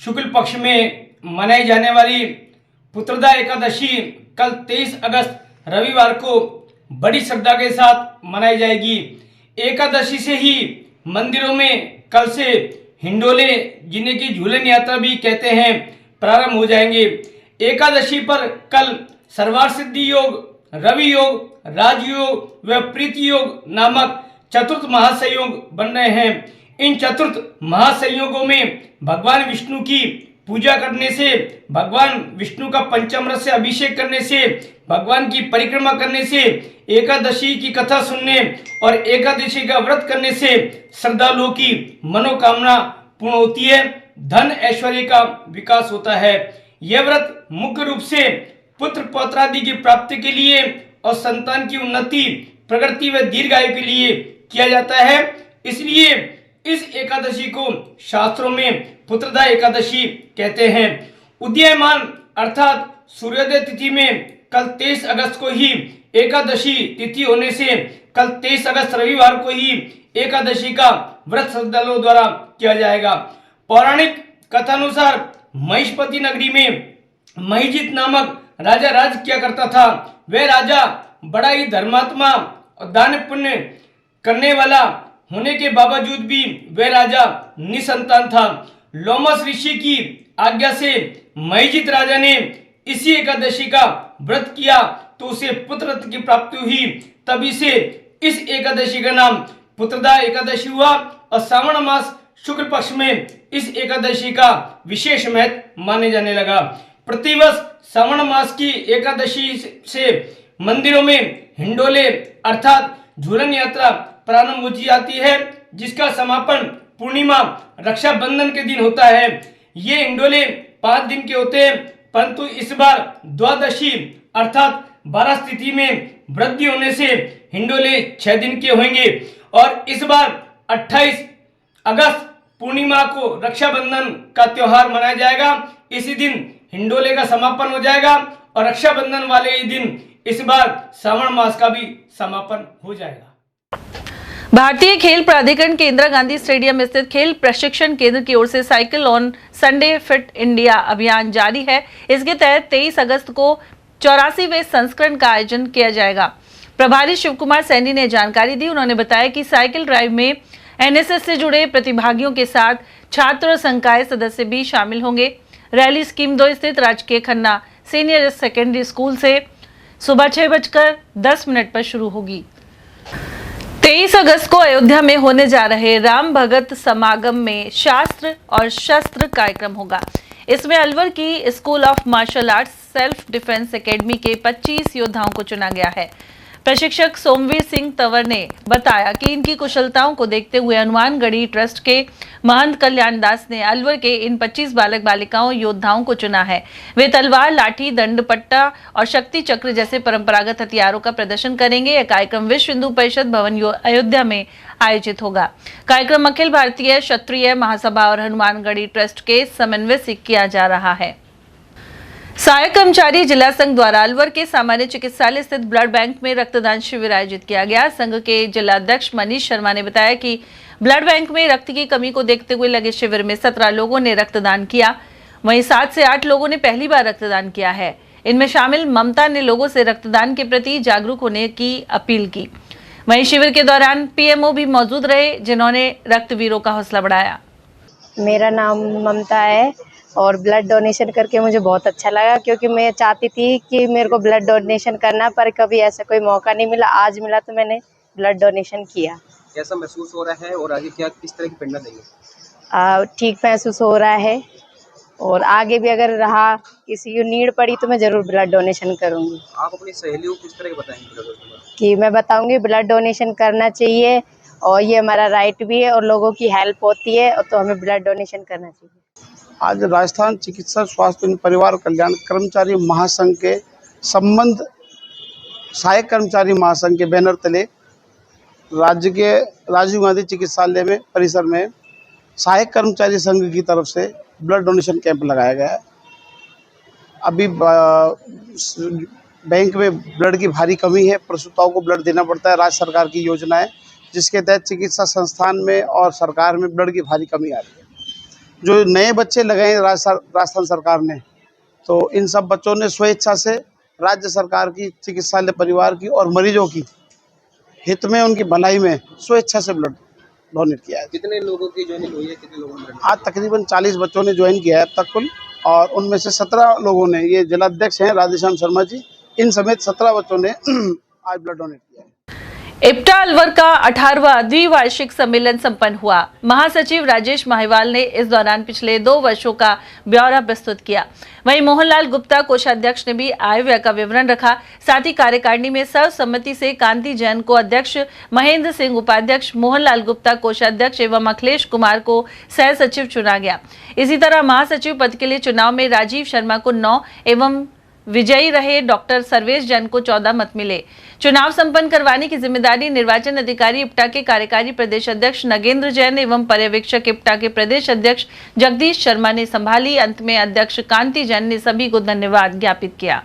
शुक्ल पक्ष में मनाई जाने वाली पुत्रदा एकादशी कल 23 अगस्त रविवार को बड़ी श्रद्धा के साथ मनाई जाएगी। एकादशी से ही मंदिरों में कल से हिंडोले, जिन्हें की झूलन यात्रा भी कहते हैं, प्रारंभ हो जाएंगे। एकादशी पर कल सर्वार्थ सिद्धि योग, रवि योग, राजयोग व प्रीति योग नामक चतुर्थ महासंयोग बन रहे हैं। इन चतुर्थ महासंयोगों में भगवान विष्णु की पूजा करने से, भगवान विष्णु का पंचामृत से अभिषेक करने से, भगवान की परिक्रमा करने से, एकादशी की कथा सुनने और एकादशी का व्रत करने से श्रद्धालुओं की मनोकामना पूर्ण होती है, धन ऐश्वर्य का विकास होता है। यह व्रत मुख्य रूप से पुत्र पौत्रादि की प्राप्ति के लिए और संतान की उन्नति, प्रगति व दीर्घायु के लिए किया जाता है। इसलिए इस एकादशी को शास्त्रों में पुत्रदा एकादशी कहते हैं। उदीयमान अर्थात सूर्योदय तिथि में कल 23 अगस्त को ही एकादशी तिथि होने से कल 23 अगस्त रविवार को ही एकादशी का व्रत श्रद्धालुओं द्वारा किया जाएगा। पौराणिक कथानुसार महिषपति नगरी में महिजित नामक राजा राज किया करता था। वह राजा बड़ा ही धर्मात्मा और दान पुण्य करने वाला होने के बावजूद भी वह राजा निसंतान था। लोमस ऋषि की आज्ञा से महिजित राजा ने इसी एकादशी का व्रत किया तो उसे पुत्र रत्न की प्राप्ति हुई। तभी से इस एकादशी का नाम पुत्रदा एकादशी हुआ और श्रावण मास शुक्ल पक्ष में इस एकादशी का विशेष महत्व माने जाने लगा। प्रतिवर्ष श्रावण मास की एकादशी से मंदिरों में हिंडोले अर्थात झूलन यात्रा प्रारंभ हो जाती है, जिसका समापन पूर्णिमा रक्षाबंधन के दिन होता है। ये हिंडोले 5 दिन के होते हैं, परंतु इस बार द्वादशी अर्थात 12 तिथि में वृद्धि होने से हिंडोले 6 दिन के होंगे और इस बार 28 अगस्त पूर्णिमा को रक्षाबंधन का त्योहार मनाया जाएगा। इसी दिन हिंडोले का समापन हो जाएगा और रक्षाबंधन वाले ही दिन इस बार श्रावण मास का भी समापन हो जाएगा। भारतीय खेल प्राधिकरण के इंदिरा गांधी स्टेडियम स्थित खेल प्रशिक्षण केंद्र की ओर से cycle on Sunday fit India अभियान जारी है। इसके तहत 23 अगस्त को 84वें संस्करण का आयोजन किया जाएगा। प्रभारी शिव कुमार सैनी ने जानकारी दी। उन्होंने बताया कि साइकिल ड्राइव में एनएसएस से जुड़े प्रतिभागियों के साथ छात्र और संकाय सदस्य भी शामिल होंगे। रैली स्कीम 2 स्थित राजकीय खन्ना सीनियर सेकेंडरी स्कूल से सुबह 6:10 पर शुरू होगी। 23 अगस्त को अयोध्या में होने जा रहे राम भगत समागम में शास्त्र और शस्त्र कार्यक्रम होगा। इसमें अलवर की school of martial arts self defence academy के 25 योद्धाओं को चुना गया है। प्रशिक्षक सोमवीर सिंह तंवर ने बताया कि इनकी कुशलताओं को देखते हुए हनुमानगढ़ी ट्रस्ट के महंत कल्याण दास ने अलवर के इन 25 बालक बालिकाओं योद्धाओं को चुना है। वे तलवार, लाठी, दंड, पट्टा और शक्ति चक्र जैसे परंपरागत हथियारों का प्रदर्शन करेंगे। यह कार्यक्रम विश्व हिंदू परिषद भवन अयोध्या में आयोजित होगा। कार्यक्रम अखिल भारतीय क्षत्रिय महासभा और हनुमानगढ़ी ट्रस्ट के समन्वय से किया जा रहा है। सहायक कर्मचारी जिला संघ द्वारा अलवर के सामान्य चिकित्सालय स्थित ब्लड बैंक में रक्तदान शिविर आयोजित किया गया। संघ के जिला अध्यक्ष मनीष शर्मा ने बताया कि ब्लड बैंक में रक्त की कमी को देखते हुए लगे शिविर में 17 लोगों ने रक्तदान किया। वहीं 7 से 8 लोगों ने पहली बार रक्तदान किया है। इनमें शामिल ममता ने लोगों से रक्तदान के प्रति जागरूक होने की अपील की। वहीं शिविर के दौरान पीएमओ भी मौजूद रहे, जिन्होंने रक्तवीरों का हौसला बढ़ाया। मेरा नाम ममता है और ब्लड डोनेशन करके मुझे बहुत अच्छा लगा, क्योंकि मैं चाहती थी कि मेरे को ब्लड डोनेशन करना, पर कभी ऐसा कोई मौका नहीं मिला। आज मिला तो मैंने ब्लड डोनेशन किया। कैसा महसूस हो रहा है और आगे क्या किस तरह की प्रेरणा देंगे? ठीक महसूस हो रहा है और आगे भी अगर रहा किसी को नीड पड़ी तो मैं ज़रूर ब्लड डोनेशन करूँगी। आप अपनी सहेलियों को किस तरह बताएंगे? कि मैं बताऊँगी ब्लड डोनेशन करना चाहिए और ये हमारा राइट भी है और लोगों की हेल्प होती है, तो हमें ब्लड डोनेशन करना चाहिए। आज राजस्थान चिकित्सा स्वास्थ्य एवं परिवार कल्याण कर्मचारी महासंघ के संबंध सहायक कर्मचारी महासंघ के बैनर तले राज्य के राजीव गांधी चिकित्सालय में परिसर में सहायक कर्मचारी संघ की तरफ से ब्लड डोनेशन कैंप लगाया गया है। अभी बैंक में ब्लड की भारी कमी है, प्रसूताओं को ब्लड देना पड़ता है। राज्य सरकार की योजना है जिसके तहत चिकित्सा संस्थान में और सरकार में ब्लड की भारी कमी आ रही है। जो नए बच्चे लगाए राजस्थान सरकार ने, तो इन सब बच्चों ने स्वेच्छा से राज्य सरकार की चिकित्सालय परिवार की और मरीजों की हित में, उनकी भलाई में स्वेच्छा से ब्लड डोनेट किया है। कितने लोगों की ज्वाइनिंग हुई है? कितने लोगों ने? आज तकरीबन 40 बच्चों ने ज्वाइन किया है अब तक कुल, और उनमें से 17 लोगों ने, ये जिलाध्यक्ष हैं राधेश्याम शर्मा जी, इन समेत 17 बच्चों ने आज ब्लड डोनेट किया है। इप्टा अलवर का 18वां द्विवार्षिक सम्मेलन संपन्न हुआ। महासचिव राजेश माहिवाल ने इस दौरान पिछले 2 वर्षों का ब्यौरा प्रस्तुत किया। वहीं मोहनलाल गुप्ता कोषाध्यक्ष ने भी आय व्यय का विवरण रखा। साथ ही कार्यकारिणी में सर्वसम्मति से कांति जैन को अध्यक्ष, महेंद्र सिंह उपाध्यक्ष, मोहनलाल गुप्ता कोषाध्यक्ष एवं अखिलेश कुमार को सह सचिव चुना गया। इसी तरह महासचिव पद के लिए चुनाव में राजीव शर्मा को 9 एवं विजयी रहे डॉक्टर सर्वेश जैन को 14 मत मिले। चुनाव संपन्न करवाने की जिम्मेदारी निर्वाचन अधिकारी इप्टा के कार्यकारी प्रदेश अध्यक्ष नगेंद्र जैन एवं पर्यवेक्षक इप्टा के प्रदेश अध्यक्ष जगदीश शर्मा ने संभाली। अंत में अध्यक्ष कांति जैन ने सभी को धन्यवाद ज्ञापित किया।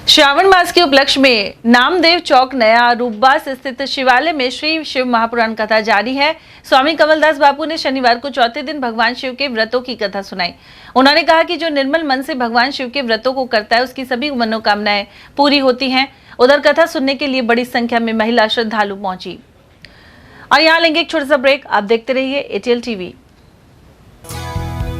श्रावण मास के उपलक्ष्य में नामदेव चौक नया रूपबास स्थित शिवालय में श्री शिव महापुराण कथा जारी है। स्वामी कमलदास बापू ने शनिवार को चौथे दिन भगवान शिव के व्रतों की कथा सुनाई। उन्होंने कहा कि जो निर्मल मन से भगवान शिव के व्रतों को करता है उसकी सभी मनोकामनाएं पूरी होती हैं। उधर कथा सुनने के लिए बड़ी संख्या में महिला श्रद्धालु पहुंची। और यहाँ लेंगे एक छोटा सा ब्रेक। आप देखते रहिए एटीएल टीवी।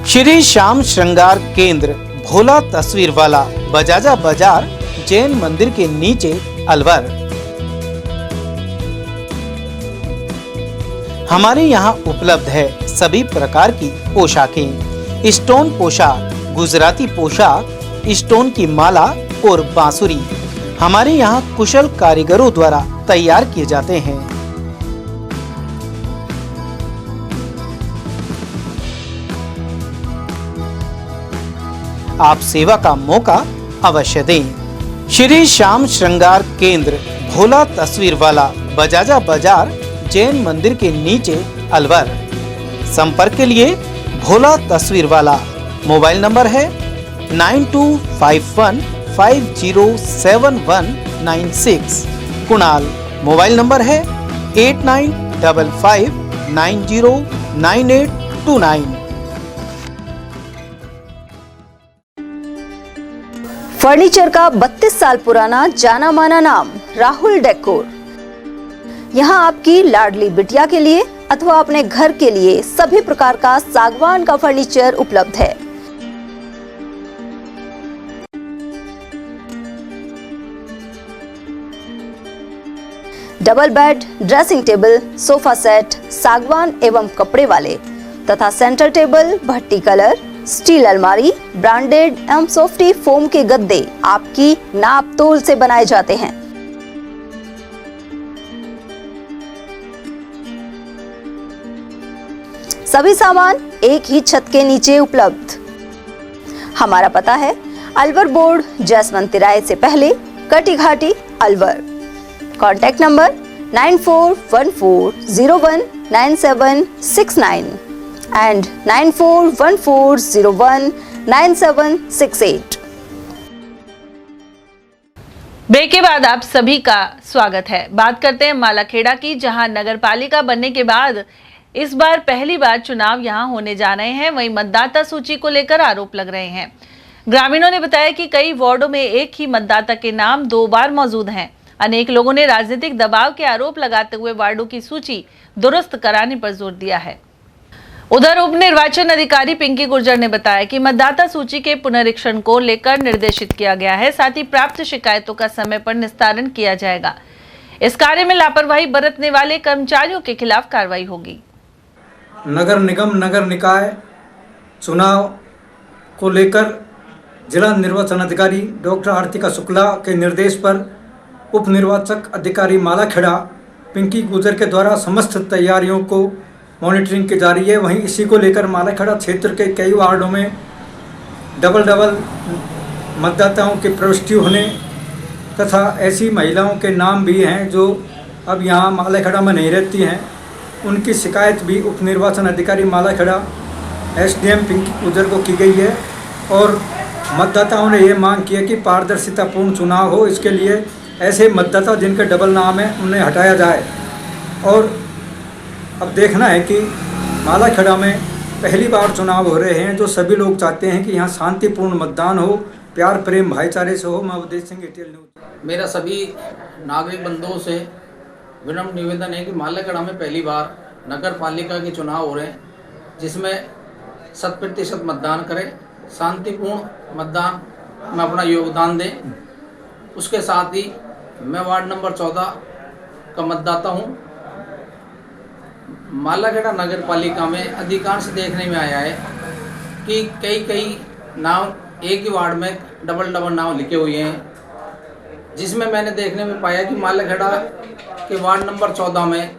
श्री श्याम श्रृंगार केंद्र, भोला तस्वीर वाला, बजाजा बाजार, जैन मंदिर के नीचे, अलवर। हमारे यहाँ उपलब्ध है सभी प्रकार की पोशाकें, स्टोन पोशाक, गुजराती पोशाक, स्टोन की माला और बांसुरी हमारे यहाँ कुशल कारीगरों द्वारा तैयार किए जाते हैं। आप सेवा का मौका अवश्य दें। श्री श्याम श्रृंगार केंद्र, भोला तस्वीर वाला, बजाजा बाजार, जैन मंदिर के नीचे, अलवर। संपर्क के लिए भोला तस्वीर वाला मोबाइल नंबर है 9251507196। कुणाल मोबाइल नंबर है 8955909829। फर्नीचर का 32 साल पुराना जाना माना नाम राहुल डेकोर। यहाँ आपकी लाडली बिटिया के लिए अथवा अपने घर के लिए सभी प्रकार का सागवान का फर्नीचर उपलब्ध है। Double bed, dressing table, sofa set सागवान एवं कपड़े वाले तथा सेंटर टेबल, भट्टी कलर, स्टील अलमारी, ब्रांडेड एवं सॉफ्टी फोम के गद्दे आपकी नाप तोल से बनाए जाते हैं। सभी सामान एक ही छत के नीचे उपलब्ध। हमारा पता है अलवर बोर्ड, जसवंत तिराहे से पहले, Kati Ghati, Alwar. Contact number 9414019769 and 9414019768। Break के बाद आप सभी का स्वागत है। बात करते हैं मालाखेड़ा की, जहां नगरपालिका बनने के बाद इस बार पहली बार चुनाव यहां होने जा रहे हैं। वहीं मतदाता सूची को लेकर आरोप लग रहे हैं। ग्रामीणों ने बताया कि कई वार्डों में एक ही मतदाता के नाम 2 बार मौजूद हैं। अनेक लोगों ने राजनीतिक दबाव के आरोप लगाते हुए वार्डों की सूची दुरुस्त कराने पर जोर दिया है। उधर उप निर्वाचन अधिकारी पिंकी गुर्जर ने बताया कि मतदाता सूची के पुनरीक्षण को लेकर निर्देशित किया गया है। साथ ही प्राप्त शिकायतों का समय पर निस्तारण किया जाएगा। इस कार्य में लापरवाही बरतने वाले कर्मचारियों के खिलाफ कार्रवाई होगी। नगर निगम नगर निकाय चुनाव को लेकर जिला निर्वाचन अधिकारी डॉक्टर आरतिका शुक्ला के निर्देश पर उप निर्वाचक अधिकारी मालाखेड़ा पिंकी गुर्जर के द्वारा समस्त तैयारियों को मॉनिटरिंग की जा रही है। वहीं इसी को लेकर मालाखेड़ा क्षेत्र के कई वार्डों में डबल मतदाताओं की प्रविष्टि होने तथा ऐसी महिलाओं के नाम भी हैं जो अब यहाँ मालाखेड़ा में नहीं रहती हैं। उनकी शिकायत भी उप निर्वाचन अधिकारी मालाखेड़ा एसडीएम पिंकी गुर्जर को की गई है और मतदाताओं ने ये मांग की है कि पारदर्शितापूर्ण चुनाव हो। इसके लिए ऐसे मतदाता जिनके डबल नाम है उन्हें हटाया जाए। और अब देखना है कि मालाखेड़ा में पहली बार चुनाव हो रहे हैं, जो सभी लोग चाहते हैं कि यहाँ शांतिपूर्ण मतदान हो, प्यार प्रेम भाईचारे से हो। मैं अवधेश सिंह एटीएल न्यूज़। मेरा सभी नागरिक बंधुओं से विनम्र निवेदन है कि मालाखेड़ा में पहली बार नगर पालिका के चुनाव हो रहे हैं, जिसमें 100% मतदान करें, शांतिपूर्ण मतदान में अपना योगदान दें। उसके साथ ही मैं वार्ड नंबर 14 का मतदाता हूँ। मालाखेड़ा नगर पालिका में अधिकांश देखने में आया है कि कई नाम एक ही वार्ड में डबल नाम लिखे हुए हैं, जिसमें मैंने देखने में पाया कि मालाखेड़ा के वार्ड नंबर 14 में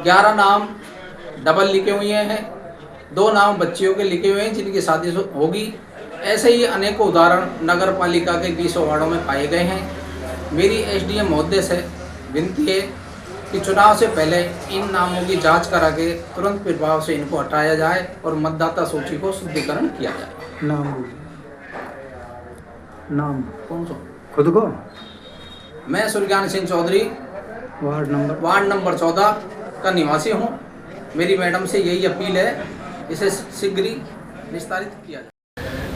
11 नाम डबल लिखे हुए हैं, 2 नाम बच्चियों के लिखे हुए हैं जिनकी शादी होगी। ऐसे ही अनेकों उदाहरण नगर पालिका के 20 वार्डों में पाए गए हैं। मेरी एसडीएम महोदय से विनती है कि चुनाव से पहले इन नामों की जांच करा के तुरंत प्रभाव से इनको हटाया जाए और मतदाता सूची को शुद्धिकरण किया जाए। नाम कौन सा? खुद को? मैं सुरज्ञान सिंह चौधरी वार्ड नंबर 14 का निवासी हूँ। मेरी मैडम से यही अपील है, इसे शीघ्र ही निस्तारित किया जाए।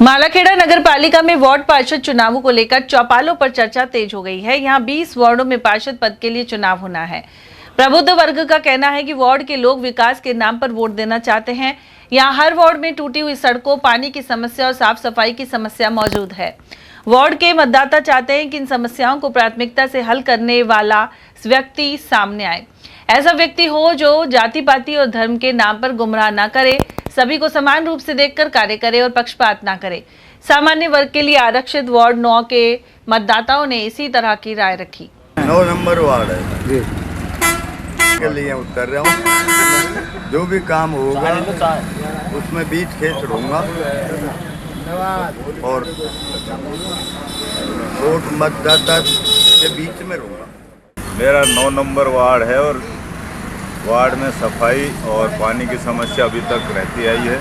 मालाखेड़ा नगर पालिका में वार्ड पार्षद चुनावों को लेकर चौपालों पर चर्चा तेज हो गई है। यहाँ 20 वार्डों में पार्षद पद के लिए चुनाव होना है। प्रबुद्ध वर्ग का कहना है कि वार्ड के लोग विकास के नाम पर वोट देना चाहते हैं। यहाँ हर वार्ड में टूटी हुई सड़कों, पानी की समस्या और साफ सफाई की समस्या मौजूद है। वार्ड के मतदाता चाहते हैं कि इन समस्याओं को प्राथमिकता से हल करने वाला व्यक्ति सामने आए। ऐसा व्यक्ति हो जो जाति पाति और धर्म के नाम पर गुमराह न करे, सभी को समान रूप से देखकर कार्य करे और पक्षपात न करे। सामान्य वर्ग के लिए आरक्षित वार्ड 9 के मतदाताओं ने इसी तरह की राय रखी। 9 नंबर वार्ड है के लिए उतर रहा हूँ। जो भी काम होगा उसमें बीच खेत रहूँगा और वोट मतदाता के बीच में रहूँगा। मेरा 9 नंबर वार्ड है और वार्ड में सफाई और पानी की समस्या अभी तक रहती आई है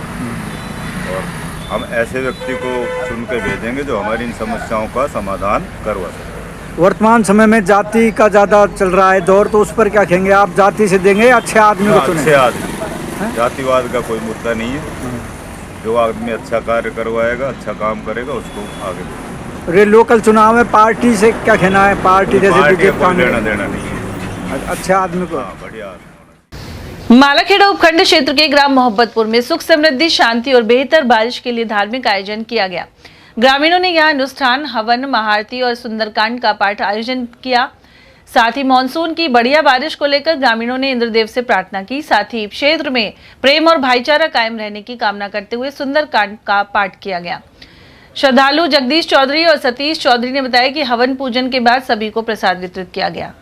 और हम ऐसे व्यक्ति को चुन के भेजेंगे जो हमारी इन समस्याओं का समाधान करवा सके। वर्तमान समय में जाति का ज़्यादा चल रहा है दौर, तो उस पर क्या कहेंगे आप? जाति से देंगे या अच्छे आदमी को चुनेंगे? अच्छे आदमी, जातिवाद का कोई मुद्दा नहीं है। जो आदमी अच्छा कार्य करवाएगा, अच्छा काम करेगा, उसको आगे देंगे। लोकल चुनाव में पार्टी से क्या कहना है? पार्टी जैसे लेना देना नहीं है, अच्छे आदमी को। बढ़िया। मालाखेड़ा उपखंड क्षेत्र के ग्राम मोहब्बतपुर में सुख समृद्धि, शांति और बेहतर बारिश के लिए धार्मिक आयोजन किया गया। ग्रामीणों ने यहां अनुष्ठान, हवन, महाआरती और सुंदरकांड का पाठ आयोजन किया। साथ ही मानसून की बढ़िया बारिश को लेकर ग्रामीणों ने इंद्रदेव से प्रार्थना की। साथ ही क्षेत्र में प्रेम और भाईचारा कायम रहने की कामना करते हुए सुंदरकांड का पाठ किया गया। श्रद्धालु जगदीश चौधरी और सतीश चौधरी ने बताया कि हवन पूजन के बाद सभी को प्रसाद वितरित किया गया।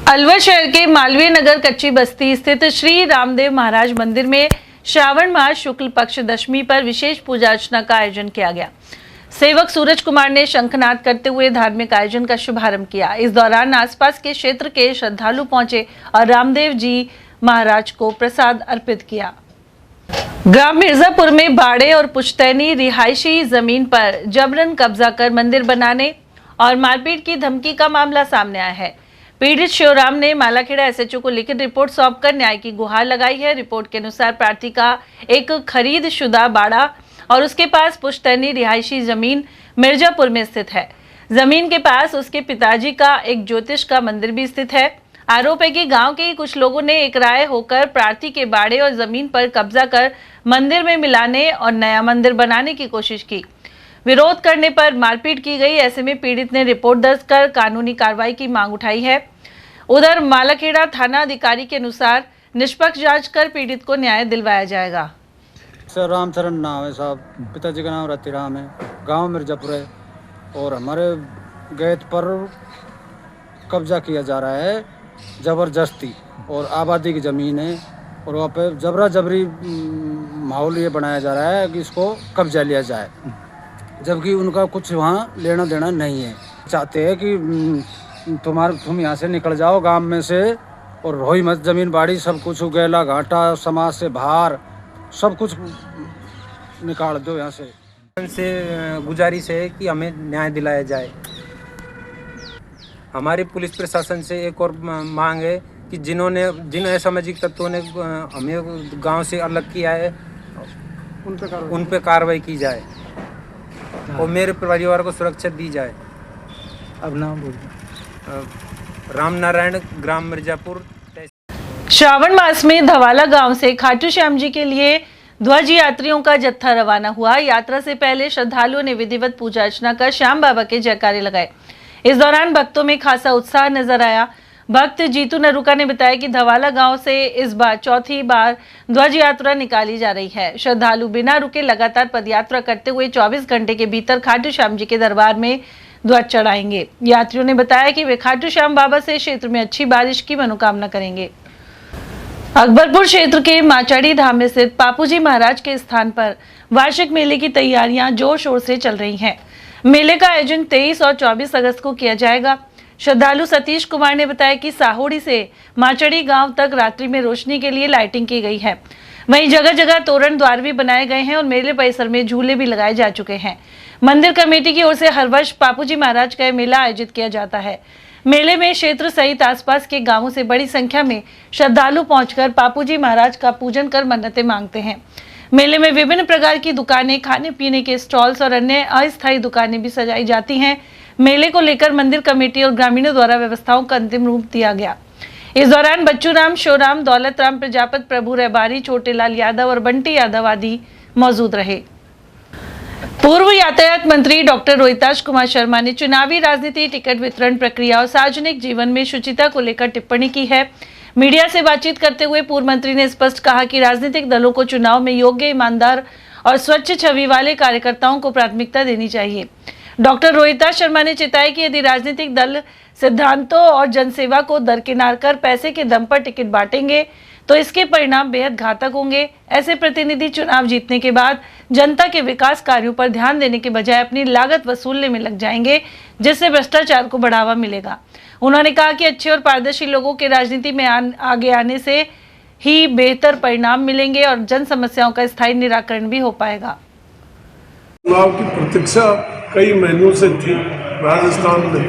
अलवर शहर के मालवीय नगर कच्ची बस्ती स्थित श्री रामदेव महाराज मंदिर में श्रावण मास शुक्ल पक्ष दशमी पर विशेष पूजा अर्चना का आयोजन किया गया। सेवक सूरज कुमार ने शंखनाद करते हुए धार्मिक आयोजन का शुभारंभ किया। इस दौरान आसपास के क्षेत्र के श्रद्धालु पहुंचे और रामदेव जी महाराज को प्रसाद अर्पित किया। ग्राम मिर्जापुर में बाड़े और पुश्तैनी रिहायशी जमीन पर जबरन कब्जा कर मंदिर बनाने और मारपीट की धमकी का मामला सामने आया है। पीड़ित शिवराम ने मालाखेड़ा एसएचओ को लिखित रिपोर्ट सौंपकर न्याय की गुहार लगाई है। रिपोर्ट के अनुसार प्रार्थी का एक खरीदशुदा बाड़ा और उसके पास पुश्तैनी रिहायशी जमीन मिर्जापुर में स्थित है। जमीन के पास उसके पिताजी का एक ज्योतिष का मंदिर भी स्थित है। आरोप है कि गांव के कुछ लोगों ने एक राय होकर प्रार्थी के बाड़े और जमीन पर कब्जा कर मंदिर में मिलाने और नया मंदिर बनाने की कोशिश की। विरोध करने पर मारपीट की गई। ऐसे में पीड़ित ने रिपोर्ट दर्ज कर कानूनी कार्रवाई की मांग उठाई है। उधर मालाखेड़ा थाना अधिकारी के अनुसार निष्पक्ष जांच कर पीड़ित को न्याय दिलवाया जाएगा। सर रामचरण नाम है साहब, पिताजी का नाम रतिराम है, गांव मिर्जापुर है और हमारे गेट पर कब्जा किया जा रहा है ज़बरदस्ती और आबादी की ज़मीन है और वहाँ पे जबरा जबरी माहौल ये बनाया जा रहा है कि इसको कब्जा लिया जाए, जबकि उनका कुछ वहाँ लेना देना नहीं है। चाहते हैं कि तुम यहाँ से निकल जाओ गांव में से और रोई मत, ज़मीन बाड़ी सब कुछ उगेला घाटा समाज से बाहर सब कुछ निकाल दो यहाँ से गुजारिश है कि हमें न्याय दिलाया जाए। हमारी पुलिस प्रशासन से एक और मांग है कि जिन असामाजिक तत्वों ने हमें गांव से अलग किया है उन पे कार्रवाई की जाए और मेरे परिवार को सुरक्षा दी जाए। अब नाम बोल रामनारायण, ग्राम मिर्जापुर। श्रावण मास में धवाला गांव से खाटू श्याम जी के लिए ध्वज यात्रियों का जत्था रवाना हुआ। यात्रा से पहले श्रद्धालुओं ने विधिवत पूजा अर्चना कर श्याम बाबा के जयकारे लगाए। इस दौरान भक्तों में खासा उत्साह नजर आया। भक्त जीतू नरुका ने बताया कि धवाला गांव से इस बार चौथी बार ध्वज यात्रा निकाली जा रही है। श्रद्धालु बिना रुके लगातार पदयात्रा करते हुए 24 घंटे के भीतर खाटू श्याम जी के दरबार में ध्वज चढ़ाएंगे। यात्रियों ने बताया कि वे खाटू श्याम बाबा से क्षेत्र में अच्छी बारिश की मनोकामना करेंगे। अकबरपुर क्षेत्र के माचाड़ी धाम में स्थित पापूजी महाराज के स्थान पर वार्षिक मेले की तैयारियां जोर शोर से चल रही हैं। मेले का आयोजन 23 और 24 अगस्त को किया जाएगा। श्रद्धालु सतीश कुमार ने बताया कि साहोड़ी से माचड़ी गांव तक रात्रि में रोशनी के लिए लाइटिंग की गई है। वहीं जगह जगह तोरण द्वार भी बनाए गए हैं और मेले परिसर में झूले भी लगाए जा चुके हैं। मंदिर कमेटी की ओर से हर वर्ष पापूजी महाराज का मेला आयोजित किया जाता है। मेले में क्षेत्र सहित आसपास के गांवों से बड़ी संख्या में श्रद्धालु पहुंचकर पापूजी महाराज का पूजन कर मन्नतें मांगते हैं। मेले में विभिन्न प्रकार की दुकानें, खाने पीने के स्टॉल्स और अन्य अस्थायी दुकानें भी सजाई जाती हैं। मेले को लेकर मंदिर कमेटी और ग्रामीणों द्वारा व्यवस्थाओं का अंतिम रूप दिया गया। इस दौरान बच्चू राम, शिवराम, दौलत राम प्रजापत, प्रभु रैबारी, छोटेलाल यादव और बंटी यादव आदि मौजूद रहे। पूर्व यातायात मंत्री डॉक्टर रोहिताश कुमार शर्मा ने चुनावी राजनीति, टिकट वितरण प्रक्रिया और सार्वजनिक जीवन में शुचिता को लेकर टिप्पणी की है। मीडिया से बातचीत करते हुए पूर्व मंत्री ने स्पष्ट कहा कि राजनीतिक दलों को चुनाव में योग्य, ईमानदार और स्वच्छ छवि वाले कार्यकर्ताओं को प्राथमिकता देनी चाहिए। डॉक्टर रोहिताश शर्मा ने चेताया कि यदि राजनीतिक दल सिद्धांतों और जनसेवा को दरकिनार कर पैसे के दम पर टिकट बांटेंगे तो इसके परिणाम बेहद घातक होंगे। ऐसे प्रतिनिधि चुनाव जीतने के बाद जनता के विकास कार्यों पर ध्यान देने के बजाय अपनी लागत वसूलने में लग जाएंगे, जिससे भ्रष्टाचार को बढ़ावा मिलेगा। उन्होंने कहा कि अच्छे और पारदर्शी लोगों के राजनीति में आगे आने से ही बेहतर परिणाम मिलेंगे और जन समस्याओं का स्थायी निराकरण भी हो पाएगा। चुनाव की प्रतीक्षा कई महीनों से थी राजस्थान में,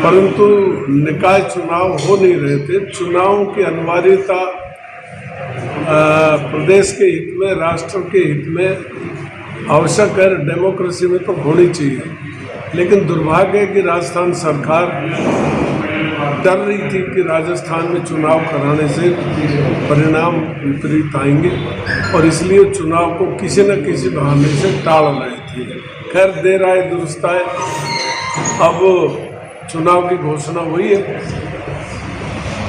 परंतु निकाय चुनाव हो नहीं रहे थे। चुनाव की अनिवार्यता प्रदेश के हित में, राष्ट्र के हित में आवश्यक है, डेमोक्रेसी में तो होनी चाहिए। लेकिन दुर्भाग्य है कि राजस्थान सरकार डर रही थी कि राजस्थान में चुनाव कराने से परिणाम विपरीत आएंगे और इसलिए चुनाव को किसी न किसी बहाने से टाल रहे थे। खैर, देर आए दुरुस्त आए, अब चुनाव की घोषणा हुई है,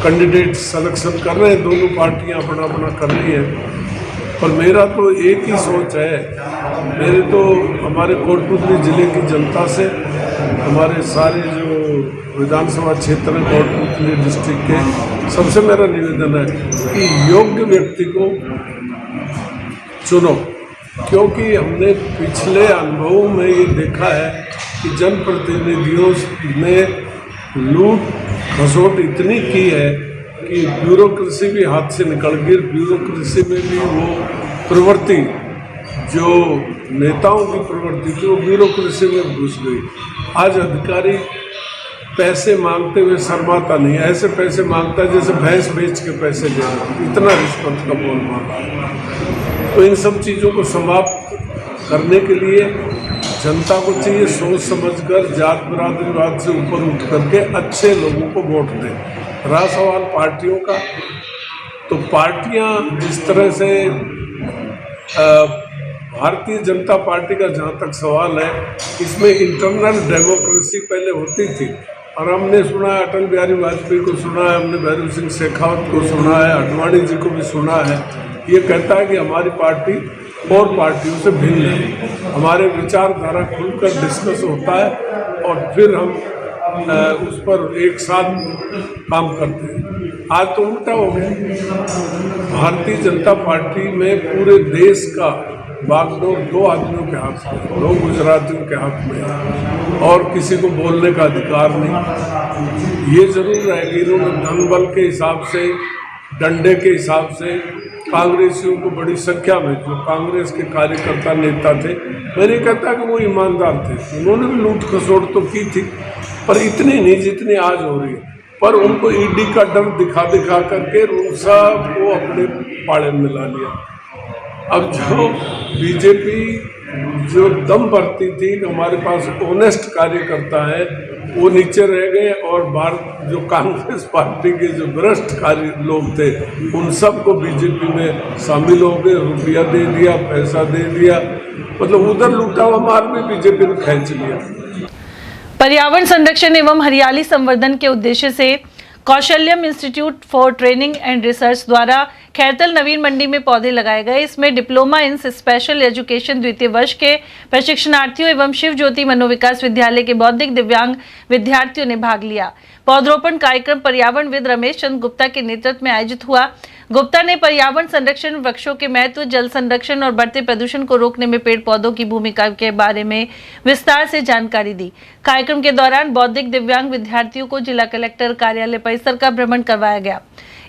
कैंडिडेट सिलेक्शन कर रहे हैं, दोनों पार्टियां अपना अपना कर रही हैं। और मेरा तो एक ही सोच है, मेरे तो हमारे कोटपुतली जिले की जनता से, हमारे सारे जो विधानसभा क्षेत्र है कोटपुतली डिस्ट्रिक्ट के, सबसे मेरा निवेदन है कि योग्य व्यक्ति को चुनो, क्योंकि हमने पिछले अनुभवों में ये देखा है कि जनप्रतिनिधियों ने लूट खसोट इतनी की है कि ब्यूरोक्रेसी भी हाथ से निकल गई। ब्यूरोक्रेसी में भी वो प्रवृत्ति जो नेताओं की प्रवृत्ति थी वो ब्यूरोक्रेसी में घुस गई। आज अधिकारी पैसे मांगते हुए शर्माता नहीं, ऐसे पैसे मांगता है जैसे भैंस बेच के पैसे ले रहा है, इतना रिश्वत का बोल मांगा है। तो इन सब चीज़ों को समाप्त करने के लिए जनता को चाहिए सोच समझकर जात बिरादरीवाद से ऊपर उठ करके अच्छे लोगों को वोट दें। रहा सवाल पार्टियों का, तो पार्टियां जिस तरह से भारतीय जनता पार्टी का जहाँ तक सवाल है, इसमें इंटरनल डेमोक्रेसी पहले होती थी और हमने सुना है, अटल बिहारी वाजपेयी को सुना है, हमने भैरव सिंह शेखावत को सुना है, आडवाणी जी को भी सुना है। ये कहता है कि हमारी पार्टी और पार्टियों से भिन्न है, हमारे विचारधारा खुलकर डिस्कस होता है और फिर हम उस पर एक साथ काम करते हैं। आज तो उल्टा हो गया, भारतीय जनता पार्टी में पूरे देश का बागडोर 2 आदमियों के हाथ में, 2 गुजरातियों के हाथ में है और किसी को बोलने का अधिकार नहीं। ये जरूर है कि इन्होंने धन बल के हिसाब से, डंडे के हिसाब से कांग्रेसियों को बड़ी संख्या में, जो कांग्रेस के कार्यकर्ता नेता थे, मैं नहीं कहता कि वो ईमानदार थे, उन्होंने भी लूट खसोट तो की थी पर इतनी नहीं जितनी आज हो रही है। पर उनको ईडी का डर दिखा दिखा करके उन सब को अपने पाड़े में ला लिया। अब जो बीजेपी जो दम भरती थी कि हमारे पास ऑनेस्ट कार्यकर्ता है, वो नीचे रह गए और भारत जो कांग्रेस पार्टी के जो भ्रष्ट कार्य लोग थे उन सबको बीजेपी में शामिल हो गए, रुपया दे दिया, पैसा दे दिया, मतलब उधर लूटा हुआ माल भी बीजेपी ने खींच लिया। पर्यावरण संरक्षण एवं हरियाली संवर्धन के उद्देश्य से Kaushalyam institute for training and research द्वारा खैरतल नवीन मंडी में पौधे लगाए गए। इसमें डिप्लोमा इन स्पेशल एजुकेशन द्वितीय वर्ष के प्रशिक्षणार्थियों एवं शिव ज्योति मनोविकास विद्यालय के बौद्धिक दिव्यांग विद्यार्थियों ने भाग लिया। पौधरोपण कार्यक्रम पर्यावरणविद रमेश चंद्र गुप्ता के नेतृत्व में आयोजित हुआ। गुप्ता ने पर्यावरण संरक्षण, वृक्षों के महत्व, जल संरक्षण और बढ़ते प्रदूषण को रोकने में पेड़ पौधों की भूमिका के बारे में विस्तार से जानकारी दी। कार्यक्रम के दौरान बौद्धिक दिव्यांग विद्यार्थियों को जिला कलेक्टर कार्यालय परिसर का भ्रमण करवाया गया।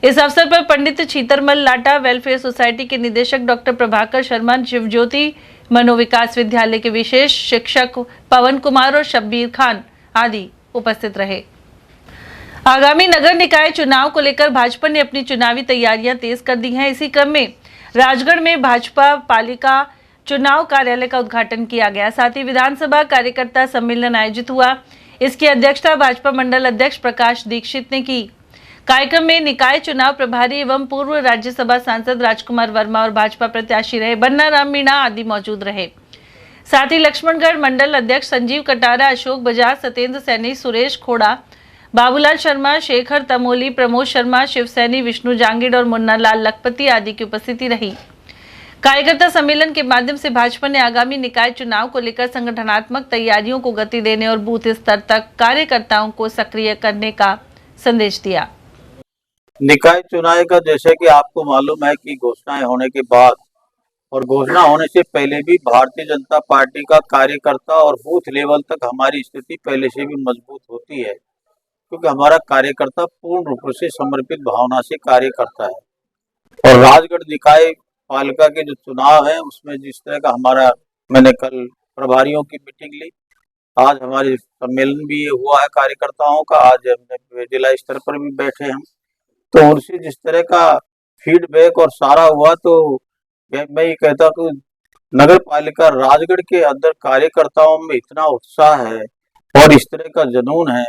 इस अवसर पर पंडित छीतरमल लाटा वेलफेयर सोसाइटी के निदेशक डॉक्टर प्रभाकर शर्मा, शिव ज्योति मनोविकास विद्यालय के विशेष शिक्षक पवन कुमार और शब्बीर खान आदि उपस्थित रहे। आगामी नगर निकाय चुनाव को लेकर भाजपा ने अपनी चुनावी तैयारियां तेज कर दी हैं। इसी क्रम में राजगढ़ में भाजपा पालिका चुनाव कार्यालय का उद्घाटन किया गया। साथ ही विधानसभा कार्यकर्ता सम्मेलन आयोजित हुआ। इसकी अध्यक्षता भाजपा मंडल अध्यक्ष प्रकाश दीक्षित ने की। कार्यक्रम में निकाय चुनाव प्रभारी एवं पूर्व राज्यसभा सांसद राजकुमार वर्मा और भाजपा प्रत्याशी रहे बन्ना राम मीणा आदि मौजूद रहे। साथ ही लक्ष्मणगढ़ मंडल अध्यक्ष संजीव कटारा, अशोक बजाज, सत्येंद्र सैनी, सुरेश खोड़ा, बाबूलाल शर्मा, शेखर तमोली, प्रमोद शर्मा, शिवसैनी, विष्णु जांगिड़ और मुन्ना लाल लखपति आदि की उपस्थिति रही। कार्यकर्ता सम्मेलन के माध्यम से भाजपा ने आगामी निकाय चुनाव को लेकर संगठनात्मक तैयारियों को गति देने और बूथ स्तर तक कार्यकर्ताओं को सक्रिय करने का संदेश दिया। निकाय चुनाव का जैसे कि आपको मालूम है कि घोषणाएं होने के बाद और घोषणा होने से पहले भी भारतीय जनता पार्टी का कार्यकर्ता और बूथ लेवल तक हमारी स्थिति पहले से भी मजबूत होती है, क्योंकि हमारा कार्यकर्ता पूर्ण रूप से समर्पित भावना से कार्य करता है। और राजगढ़ निकाय पालिका के जो चुनाव है उसमें जिस तरह का मैंने कल प्रभारियों की मीटिंग ली, आज हमारे सम्मेलन भी हुआ है कार्यकर्ताओं का, आज हमने जिला स्तर पर भी बैठे हम, तो उनसे जिस तरह का फीडबैक और सारा हुआ, तो मैं ये कहता हूँ नगर पालिका राजगढ़ के अंदर कार्यकर्ताओं में इतना उत्साह है और इस तरह का जुनून है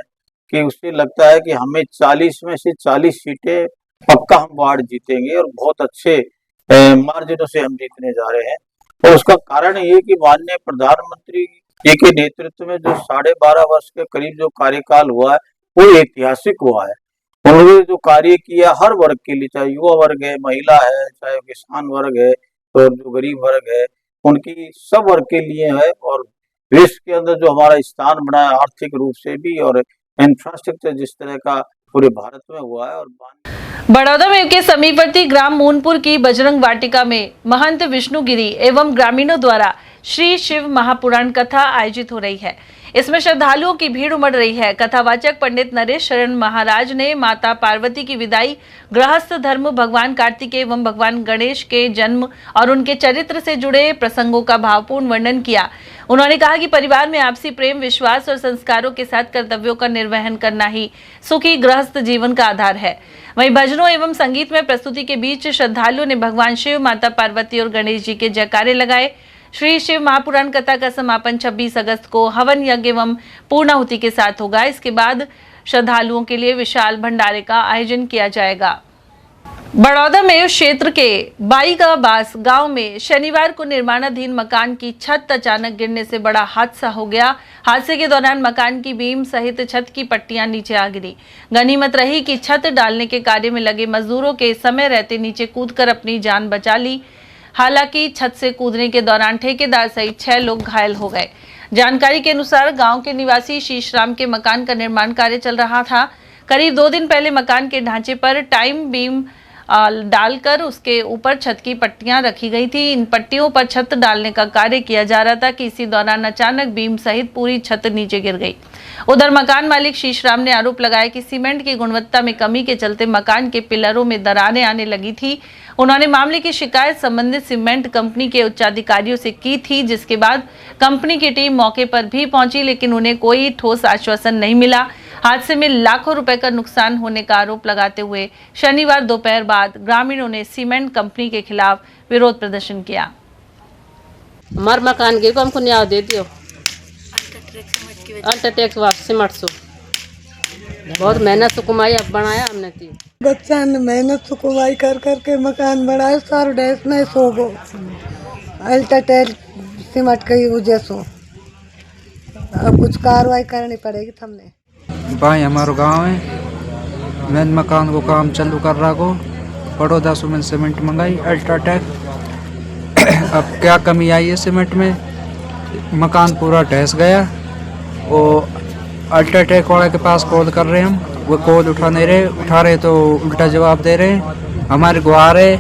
कि उससे लगता है कि हमें 40 में से 40 सीटें पक्का हम वार्ड जीतेंगे और बहुत अच्छे मार्जिनों से हम जीतने जा रहे हैं। और उसका कारण ये कि माननीय प्रधानमंत्री जी के नेतृत्व में जो 12.5 वर्ष के करीब जो कार्यकाल हुआ है वो ऐतिहासिक हुआ है। उन्होंने जो कार्य किया हर वर्ग के लिए, चाहे युवा वर्ग है, महिला है, चाहे किसान वर्ग है, तो जो गरीब वर्ग है, उनकी सब वर्ग के लिए है। और देश के अंदर जो हमारा स्थान बना है आर्थिक रूप से भी और इंफ्रास्ट्रक्चर जिस तरह का पूरे भारत में हुआ है। और बड़ौदा में के समीपवर्ती ग्राम मूनपुर की बजरंग वाटिका में महंत विष्णुगिरी एवं ग्रामीणों द्वारा श्री शिव महापुराण कथा आयोजित हो रही है। इसमें श्रद्धालुओं की भीड़ उमड़ रही है। कथावाचक पंडित नरेश शरण महाराज ने माता पार्वती की विदाई, गृहस्थ धर्म, भगवान कार्तिकेय एवं भगवान गणेश के जन्म और उनके चरित्र से जुड़े प्रसंगों का भावपूर्ण वर्णन किया। उन्होंने कहा कि परिवार में आपसी प्रेम, विश्वास और संस्कारों के साथ कर्तव्यों का निर्वहन करना ही सुखी गृहस्थ जीवन का आधार है। वहीं भजनों एवं संगीत में प्रस्तुति के बीच श्रद्धालुओं ने भगवान शिव, माता पार्वती और गणेश जी के जयकारे लगाए। श्री शिव महापुराण कथा का समापन 26 अगस्त को हवन यज्ञ एवं पूर्णाहुति के साथ होगा। इसके बाद श्रद्धालुओं के लिए विशाल भंडारे का आयोजन किया जाएगा। बड़ौदा में क्षेत्र के बाईगाबास गांव में शनिवार को निर्माणाधीन मकान की छत अचानक गिरने से बड़ा हादसा हो गया। हादसे के दौरान मकान की बीम सहित छत की पट्टियां नीचे आ गिरी। गनीमत रही कि छत डालने के कार्य में लगे मजदूरों के समय रहते नीचे कूदकर अपनी जान बचा ली। हालांकि छत से कूदने के दौरान ठेकेदार सहित 6 लोग घायल हो गए। जानकारी के अनुसार गांव के निवासी शीशराम के मकान का निर्माण कार्य चल रहा था। करीब 2 दिन पहले मकान के ढांचे पर टाइम बीम डालकर उसके ऊपर छत की पट्टियां रखी गई थी। इन पट्टियों पर छत डालने का कार्य किया जा रहा था कि इसी दौरान अचानक बीम सहित पूरी छत नीचे गिर गई। उधर मकान मालिक शीशराम ने आरोप लगाया कि सीमेंट की गुणवत्ता में कमी के चलते मकान के पिलरों में दरारें आने लगी थी। उन्होंने मामले की शिकायत संबंधित सीमेंट कंपनी के उच्चाधिकारियों से की थी, जिसके बाद कंपनी की टीम मौके पर भी पहुंची, लेकिन उन्हें कोई ठोस आश्वासन नहीं मिला। हादसे में लाखों रुपए का नुकसान होने का आरोप लगाते हुए शनिवार दोपहर बाद ग्रामीणों ने सीमेंट कंपनी के खिलाफ विरोध प्रदर्शन किया। हमारे मकान गिर को हमको न्याय दे दियो। अल्ट्राटेक सीमेंट से बहुत मेहनत से कमाई अब बनाया हमने थी। बच्चा ने मेहनत से कमाई कर करके मकान बनाया, सारा डैश में सो गो अल्ट्राटेक सीमेंट की वजह से। अब कुछ कार्रवाई करनी पड़ेगी। हमने भाई हमारा गांव है, मैं मकान को काम चालू कर रहा को बड़ौदा से मैंने सीमेंट मंगाई अल्ट्राटेक। अब क्या कमी आई है सीमेंट में, मकान पूरा ढहस गया। और अल्ट्राटेक वाले के पास कॉल कर रहे हैं हम, वो कॉल उठा नहीं रहे, उठा रहे तो उल्टा जवाब दे रहे हैं। हमारी गुहार है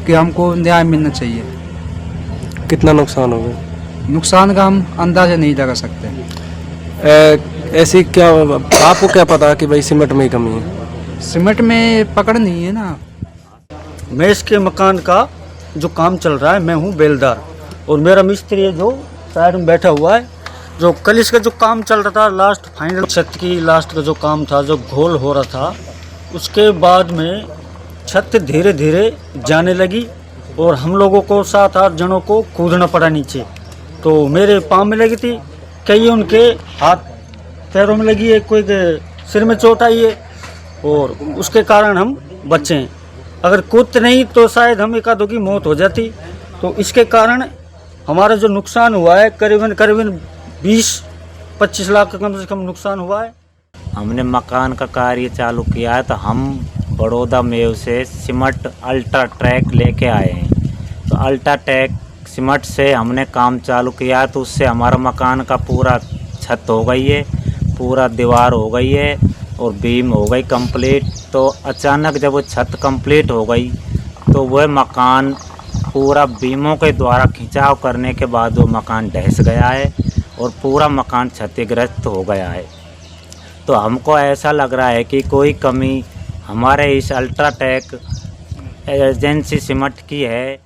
कि हमको न्याय मिलना चाहिए। कितना नुकसान हो गया? नुकसान का हम अंदाजा नहीं लगा सकते। ऐसी क्या आपको क्या पता कि भाई सीमेंट में ही कमी है? सीमेंट में पकड़ नहीं है ना। मैं इसके मकान का जो काम चल रहा है, मैं हूँ बेलदार और मेरा मिस्त्री है जो साइड में बैठा हुआ है। जो कल इसका जो काम चल रहा था, लास्ट फाइनल छत की लास्ट का जो काम था, जो घोल हो रहा था, उसके बाद में छत धीरे धीरे जाने लगी और हम लोगों को 7-8 जनों को कूदना पड़ा नीचे। तो मेरे पाँव में लगी थी, कई उनके हाथ पैरों में लगी है, कोई के सिर में चोट आई है और उसके कारण हम बचे हैं। अगर कूदते नहीं तो शायद हम एक आधों की मौत हो जाती। तो इसके कारण हमारा जो नुकसान हुआ है करीबन 20-25 लाख का कम से कम नुकसान हुआ है। हमने मकान का कार्य चालू किया है, तो हम बड़ौदा मेव से सीमेंट अल्ट्राटेक लेके आए हैं। तो अल्ट्राटेक सीमेंट से हमने काम चालू किया है, तो उससे हमारा मकान का पूरा छत हो गई है, पूरा दीवार हो गई है और बीम हो गई कंप्लीट। तो अचानक जब वो छत कंप्लीट हो गई तो वह मकान पूरा बीमों के द्वारा खिंचाव करने के बाद वो मकान ढह गया है और पूरा मकान क्षतिग्रस्त हो गया है। तो हमको ऐसा लग रहा है कि कोई कमी हमारे इस अल्ट्राटेक एजेंसी सीमेंट की है।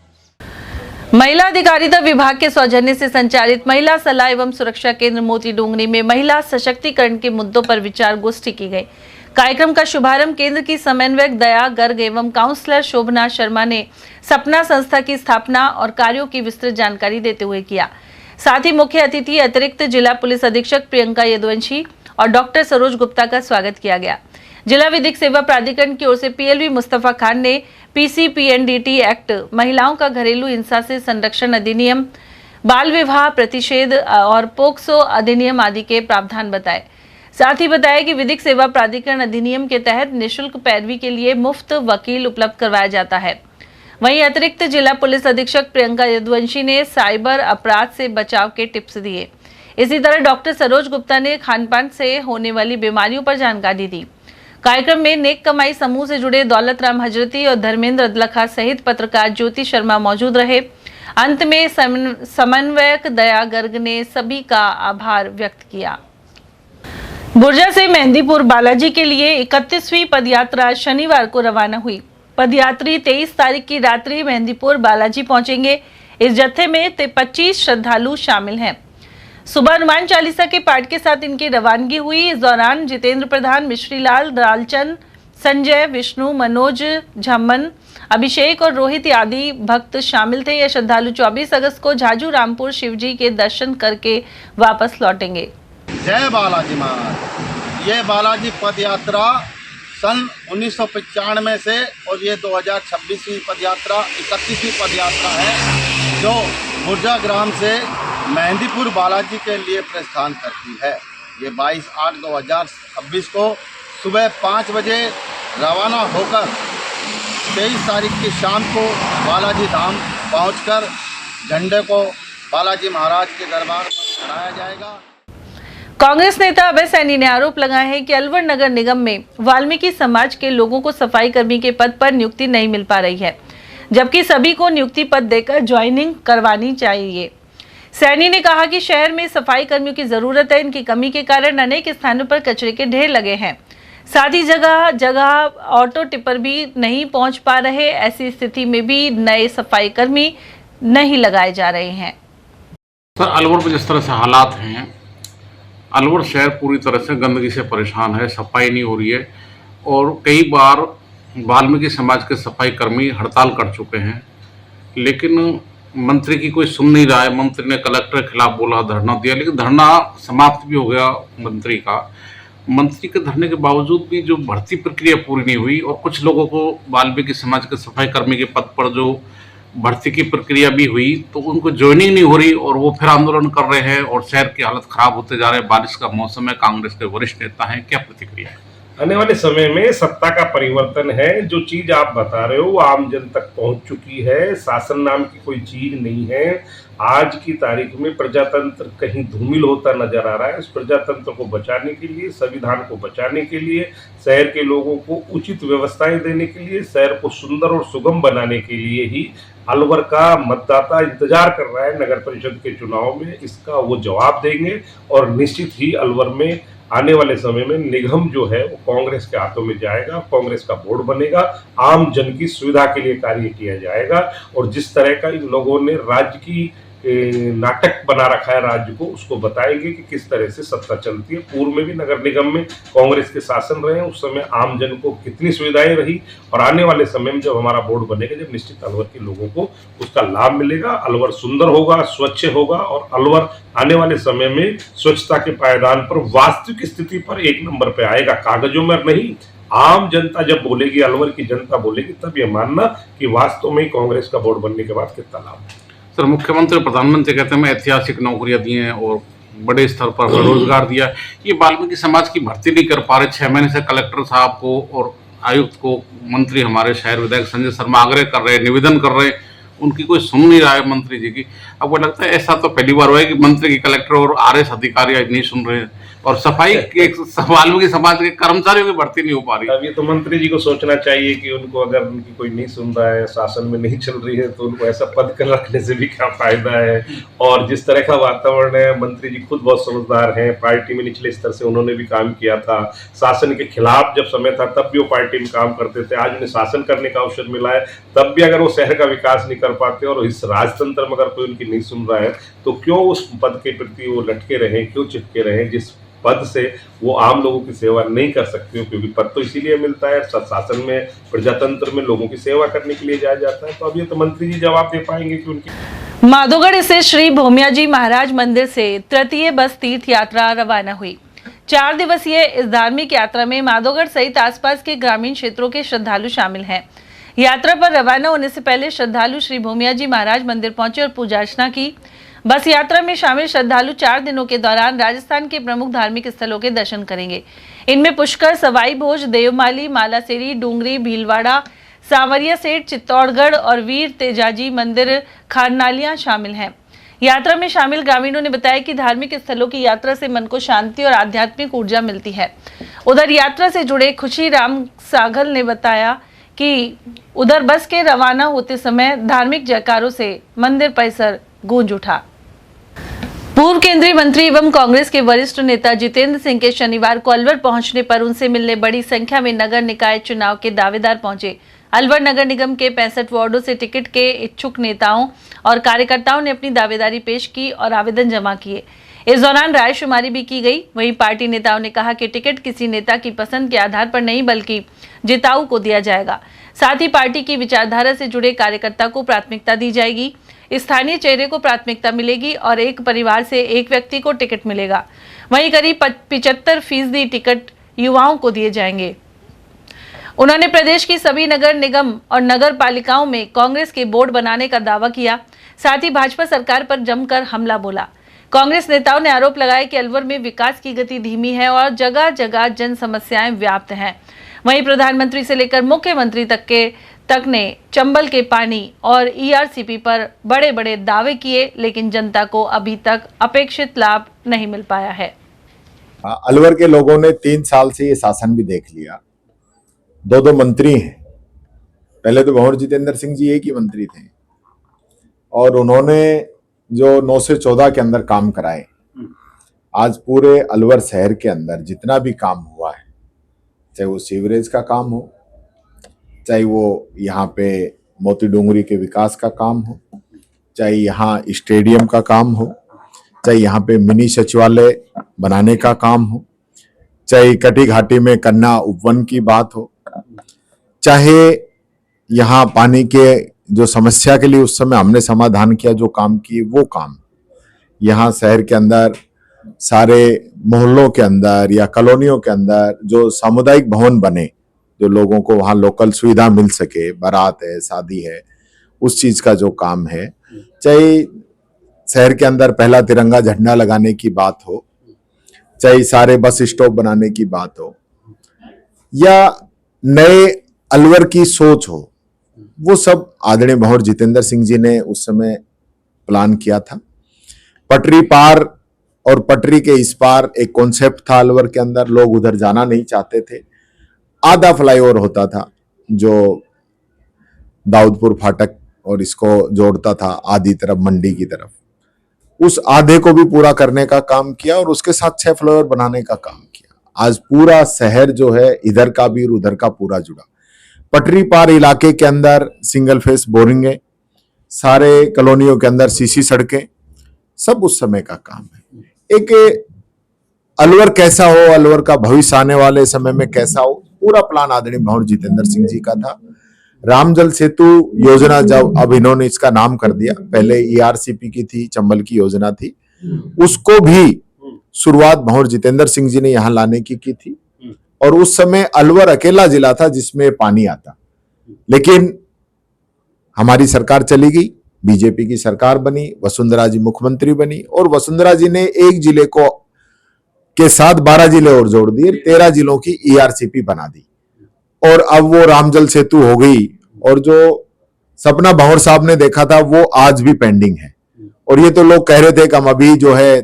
महिला अधिकारिता विभाग के सौजन्य से संचालित महिला सलाह एवं सुरक्षा केंद्र मोती डोंगरी में महिला सशक्तिकरण के मुद्दों पर विचार गोष्ठी की गई। कार्यक्रम का शुभारंभ केंद्र की समन्वयक दया गर्ग एवं काउंसलर शोभना शर्मा ने सपना संस्था की स्थापना और कार्यों की विस्तृत जानकारी देते हुए किया। साथ ही मुख्य अतिथि अतिरिक्त जिला पुलिस अधीक्षक प्रियंका यदुवंशी और डॉक्टर सरोज गुप्ता का स्वागत किया गया। जिला विधिक सेवा प्राधिकरण की ओर से पीएलवी मुस्तफा खान ने पीसीपीएनडीटी एक्ट, महिलाओं का घरेलू हिंसा से संरक्षण अधिनियम, बाल विवाह प्रतिषेध और पोक्सो अधिनियम आदि के प्रावधान बताए। साथ ही बताया कि विधिक सेवा प्राधिकरण अधिनियम के तहत निःशुल्क पैरवी के लिए मुफ्त वकील उपलब्ध करवाया जाता है। वहीं अतिरिक्त जिला पुलिस अधीक्षक प्रियंका यदुवंशी ने साइबर अपराध से बचाव के टिप्स दिए। इसी तरह डॉक्टर सरोज गुप्ता ने खानपान से होने वाली बीमारियों पर जानकारी दी। कार्यक्रम में नेक कमाई समूह से जुड़े दौलत राम हजरती और धर्मेंद्र अदलखा सहित पत्रकार ज्योति शर्मा मौजूद रहे। अंत में समन्वयक दया गर्ग ने सभी का आभार व्यक्त किया। बुर्जा से मेहंदीपुर बालाजी के लिए 31वीं पदयात्रा शनिवार को रवाना हुई। पदयात्री 23 तारीख की रात्रि मेहंदीपुर बालाजी पहुंचेंगे। इस जत्थे में 25 श्रद्धालु शामिल हैं। सुबह हनुमान चालीसा के पाठ के साथ इनकी रवानगी हुई। इस दौरान जितेंद्र प्रधान, मिश्रीलाल, लालचंद, संजय, विष्णु, मनोज, झम्मन, अभिषेक और रोहित आदि भक्त शामिल थे। यह श्रद्धालु 24 अगस्त को झाजू रामपुर शिवजी के दर्शन करके वापस लौटेंगे। जय बालाजी महाराज। ये बालाजी पद यात्रा सन 1995 से और ये 2026वीं पद यात्रा 31वीं पद यात्रा है जो बुर्जा ग्राम से मेहंदीपुर बालाजी के लिए प्रस्थान करती है। ये 22/8/2026 को सुबह 5 बजे रवाना होकर 23 तारीख की शाम को बालाजी धाम पहुंचकर झंडे को बालाजी महाराज के दरबार पर चढ़ाया जाएगा। कांग्रेस नेता अभय सैनी ने आरोप लगाया है कि अलवर नगर निगम में वाल्मीकि समाज के लोगों को सफाई कर्मी के पद पर नियुक्ति नहीं मिल पा रही है, जबकि सभी को नियुक्ति पद देकर ज्वाइनिंग करवानी चाहिए। सैनी ने कहा कि शहर में सफाई कर्मियों की जरूरत है। इनकी कमी के कारण अनेक स्थानों पर कचरे के ढेर लगे हैं। साथ ही जगह जगह ऑटो टिपर भी नहीं पहुंच पा रहे। ऐसी स्थिति में भी नए सफाई कर्मी नहीं लगाए जा रहे हैं। सर, अलवर में जिस तरह से हालात हैं, अलवर शहर पूरी तरह से गंदगी से परेशान है, सफाई नहीं हो रही है और कई बार वाल्मीकि समाज के सफाई कर्मी हड़ताल कर चुके हैं, लेकिन मंत्री की कोई सुन नहीं रहा है। मंत्री ने कलेक्टर के खिलाफ बोला, धरना दिया, लेकिन धरना समाप्त भी हो गया मंत्री का। मंत्री के धरने के बावजूद भी जो भर्ती प्रक्रिया पूरी नहीं हुई और कुछ लोगों को वाल्मीकि समाज के सफाई कर्मी के पद पर जो भर्ती की प्रक्रिया भी हुई तो उनको ज्वाइनिंग नहीं हो रही और वो फिर आंदोलन कर रहे हैं और शहर की हालत खराब होते जा रहे हैं। बारिश का मौसम है, कांग्रेस के वरिष्ठ नेता हैं, क्या प्रतिक्रिया है? आने वाले समय में सत्ता का परिवर्तन है। जो चीज आप बता रहे हो वो आम जन तक पहुंच चुकी है। शासन नाम की कोई चीज नहीं है। आज की तारीख में प्रजातंत्र कहीं धूमिल होता नजर आ रहा है। इस प्रजातंत्र को बचाने के लिए, संविधान को बचाने के लिए, शहर के लोगों को उचित व्यवस्थाएं देने के लिए, शहर को सुंदर और सुगम बनाने के लिए ही अलवर का मतदाता इंतजार कर रहा है। नगर परिषद के चुनाव में इसका वो जवाब देंगे और निश्चित ही अलवर में आने वाले समय में निगम जो है वो कांग्रेस के हाथों में जाएगा। कांग्रेस का बोर्ड बनेगा, आम जन की सुविधा के लिए कार्य किया जाएगा और जिस तरह का इन लोगों ने राज्य की नाटक बना रखा है राज्य को, उसको बताएंगे कि किस तरह से सत्ता चलती है। पूर्व में भी नगर निगम में कांग्रेस के शासन रहे, उस समय आम जन को कितनी सुविधाएं रही और आने वाले समय में जब हमारा बोर्ड बनेगा, जब निश्चित अलवर के लोगों को उसका लाभ मिलेगा। अलवर सुंदर होगा, स्वच्छ होगा और अलवर आने वाले समय में स्वच्छता के पायदान पर वास्तविक स्थिति पर 1 नंबर पे आएगा, कागजों में नहीं। आम जनता जब बोलेगी, अलवर की जनता बोलेगी, तब ये मानना कि वास्तव में कांग्रेस का बोर्ड बनने के बाद कितना लाभ है। सर, मुख्यमंत्री प्रधानमंत्री कहते हैं मैं ऐतिहासिक नौकरियां दी हैं और बड़े स्तर पर रोजगार दिया। ये वाल्मीकि समाज की भर्ती नहीं कर पा रहे। 6 महीने से कलेक्टर साहब को और आयुक्त को मंत्री हमारे शहर विधायक संजय शर्मा आग्रह कर रहे हैं, निवेदन कर रहे हैं, उनकी कोई सुन नहीं रहा है मंत्री जी की। अब वो लगता है ऐसा तो पहली बार हुआ है कि मंत्री की कलेक्टर और RS अधिकारी नहीं सुन रहे हैं और सफाई के वाल्मीकि समाज के कर्मचारियों की भर्ती नहीं हो पा रही। अब ये तो मंत्री जी को सोचना चाहिए कि उनको अगर उनकी कोई नहीं सुन रहा है, शासन में नहीं चल रही है, तो उनको ऐसा पद कर रखने से भी क्या फायदा है। और जिस तरह का वातावरण है, मंत्री जी खुद बहुत समझदार हैं, पार्टी में निचले स्तर से उन्होंने भी काम किया था। शासन के खिलाफ जब समय था तब भी वो पार्टी में काम करते थे। आज उन्हें शासन करने का अवसर मिला है, तब भी अगर वो शहर का विकास नहीं कर पाते और इस राजतंत्र में अगर कोई उनकी नहीं सुन रहा है तो क्यों उस पद के प्रति वो लटके रहे, क्यों चिपके रहे जिस पद से वो आम लोगों की सेवा नहीं कर सकते हो। क्योंकि पद तो इसीलिए मिलता है, शासन में, प्रजातंत्र में लोगों की सेवा करने के लिए जाया जाता है। तो अब ये तो मंत्री जी जवाब दे पाएंगे कि उनकी। माधोगढ़ स्थित श्री भोमियाजी महाराज मंदिर से तृतीय बस तीर्थ यात्रा रवाना हुई। 4 दिवसीय इस धार्मिक यात्रा में माधोगढ़ सहित आसपास के ग्रामीण क्षेत्रों के श्रद्धालु शामिल हैं। यात्रा पर रवाना होने से पहले श्रद्धालु श्री भोमियाजी महाराज मंदिर पहुंचे और पूजा अर्चना की। बस यात्रा में शामिल श्रद्धालु 4 दिनों के दौरान राजस्थान के प्रमुख धार्मिक स्थलों के दर्शन करेंगे। इनमें पुष्कर, सवाई भोज, देवमाली, मालासेरी, डूंगरी, भीलवाड़ा, सांवरिया सेठ, चित्तौड़गढ़ और वीर तेजाजी मंदिर, खारनालियां शामिल हैं। यात्रा में शामिल ग्रामीणों ने बताया कि धार्मिक स्थलों की यात्रा से मन को शांति और आध्यात्मिक ऊर्जा मिलती है। उधर यात्रा से जुड़े खुशी राम सागल ने बताया कि उधर बस के रवाना होते समय धार्मिक जयकारों से मंदिर परिसर गूंज उठा। पूर्व केंद्रीय मंत्री एवं कांग्रेस के वरिष्ठ नेता जितेंद्र सिंह के शनिवार को अलवर पहुंचने पर उनसे मिलने बड़ी संख्या में नगर निकाय चुनाव के दावेदार पहुंचे। अलवर नगर निगम के 65 वार्डों से टिकट के इच्छुक नेताओं और कार्यकर्ताओं ने अपनी दावेदारी पेश की और आवेदन जमा किए। इस दौरान रायशुमारी भी की गई। वहीं पार्टी नेताओं ने कहा कि टिकट किसी नेता की पसंद के आधार पर नहीं बल्कि जिताऊ को दिया जाएगा। साथ ही पार्टी की विचारधारा से जुड़े कार्यकर्ता को प्राथमिकता दी जाएगी, स्थानीय चेहरे को प्राथमिकता मिलेगी और एक परिवार से एक व्यक्ति को टिकट मिलेगा। वहीं करीब 75% टिकट युवाओं को दिए जाएंगे। उन्होंने प्रदेश की सभी नगर निगम और नगर पालिकाओं में कांग्रेस के बोर्ड बनाने का दावा किया। साथ ही भाजपा सरकार पर जमकर हमला बोला। कांग्रेस नेताओं ने आरोप लगाया कि अलवर में विकास की गति धीमी है और जगह जगह जन समस्याएं व्याप्त हैं। वहीं प्रधानमंत्री से लेकर मुख्यमंत्री तक ने चंबल के पानी और ईआरसीपी पर बड़े बड़े दावे किए, लेकिन जनता को अभी तक अपेक्षित लाभ नहीं मिल पाया है। अलवर के लोगों ने 3 साल से ये शासन भी देख लिया। 2 मंत्री हैं। पहले तो भंवर जितेंद्र सिंह जी एक ही मंत्री थे और उन्होंने जो 9 से 14 के अंदर काम कराए, आज पूरे अलवर शहर के अंदर जितना भी काम हुआ है, चाहे वो सीवरेज का काम हो, चाहे वो यहाँ पे मोती डोंगरी के विकास का काम हो, चाहे यहाँ स्टेडियम का काम हो, चाहे यहाँ पे मिनी सचिवालय बनाने का काम हो, चाहे कटी घाटी में कन्या उपवन की बात हो, चाहे यहाँ पानी के जो समस्या के लिए उस समय हमने समाधान किया, जो काम किए वो काम, यहाँ शहर के अंदर सारे मोहल्लों के अंदर या कॉलोनियों के अंदर जो सामुदायिक भवन बने, जो लोगों को वहाँ लोकल सुविधा मिल सके, बारात है, शादी है, उस चीज का जो काम है, चाहे शहर के अंदर पहला तिरंगा झंडा लगाने की बात हो, चाहे सारे बस स्टॉप बनाने की बात हो, या नए अलवर की सोच हो, वो सब आदरणीय भंवर जितेंद्र सिंह जी ने उस समय प्लान किया था। पटरी पार और पटरी के इस पार एक कॉन्सेप्ट था अलवर के अंदर, लोग उधर जाना नहीं चाहते थे। आधा फ्लाईओवर होता था जो दाऊदपुर फाटक और इसको जोड़ता था आधी तरफ मंडी की तरफ, उस आधे को भी पूरा करने का काम किया और उसके साथ 6 फ्लाईओवर बनाने का काम किया। आज पूरा शहर जो है इधर का भी और उधर का पूरा जुड़ा। पटरी पार इलाके के अंदर सिंगल फेस बोरिंगें, सारे कॉलोनियों के अंदर सीसी सड़कें, सब उस समय का काम है। एक अलवर कैसा हो, अलवर का भविष्य आने वाले समय में कैसा हो, पूरा प्लान आदरणीय भंवर जितेंद्र सिंह जी का था। राम जल सेतु योजना जब अब इन्होंने इसका नाम कर दिया, पहले ईआरसीपी की थी, चंबल की योजना थी, उसको भी शुरुआत भंवर जितेंद्र सिंह जी ने यहाँ लाने की थी। और उस समय अलवर अकेला जिला था जिसमें पानी आता, लेकिन हमारी सरकार चली गई, बीजेपी की सरकार बनी, वसुंधरा जी मुख्यमंत्री बनी और वसुंधरा जी ने एक जिले को के साथ 12 जिले और जोड़ दिए, 13 जिलों की ईआरसीपी बना दी और अब वो रामजल सेतु हो गई। और जो सपना भंवर साहब ने देखा था वो आज भी पेंडिंग है। और ये तो लोग कह रहे थे कि हम अभी जो है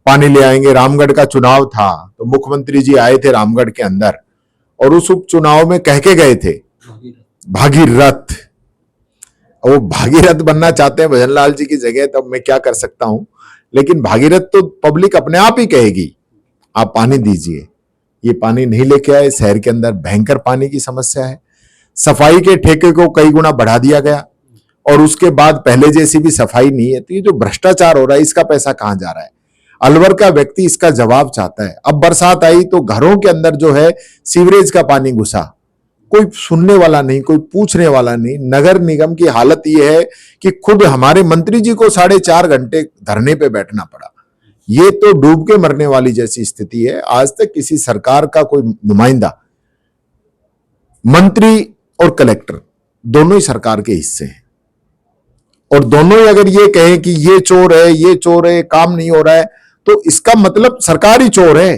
पानी ले आएंगे। रामगढ़ का चुनाव था तो मुख्यमंत्री जी आए थे रामगढ़ के अंदर और उस उपचुनाव में कह के गए थे भागीरथ। वो भागीरथ बनना चाहते हैं भजनलाल जी की जगह, तब मैं क्या कर सकता हूं, लेकिन भागीरथ तो पब्लिक अपने आप ही कहेगी, आप पानी दीजिए। ये पानी नहीं लेके आए, शहर के अंदर भयंकर पानी की समस्या है। सफाई के ठेके को कई गुना बढ़ा दिया गया और उसके बाद पहले जैसी भी सफाई नहीं है। तो ये जो भ्रष्टाचार हो रहा है, इसका पैसा कहां जा रहा है? अलवर का व्यक्ति इसका जवाब चाहता है। अब बरसात आई तो घरों के अंदर जो है सीवरेज का पानी घुसा, कोई सुनने वाला नहीं, कोई पूछने वाला नहीं। नगर निगम की हालत यह है कि खुद हमारे मंत्री जी को 4.5 घंटे धरने पे बैठना पड़ा। ये तो डूब के मरने वाली जैसी स्थिति है। आज तक किसी सरकार का कोई नुमाइंदा, मंत्री और कलेक्टर दोनों ही सरकार के हिस्से हैं और दोनों ही अगर ये कहें कि ये चोर है, ये चोर है, काम नहीं हो रहा है, तो इसका मतलब सरकार ही चोर है।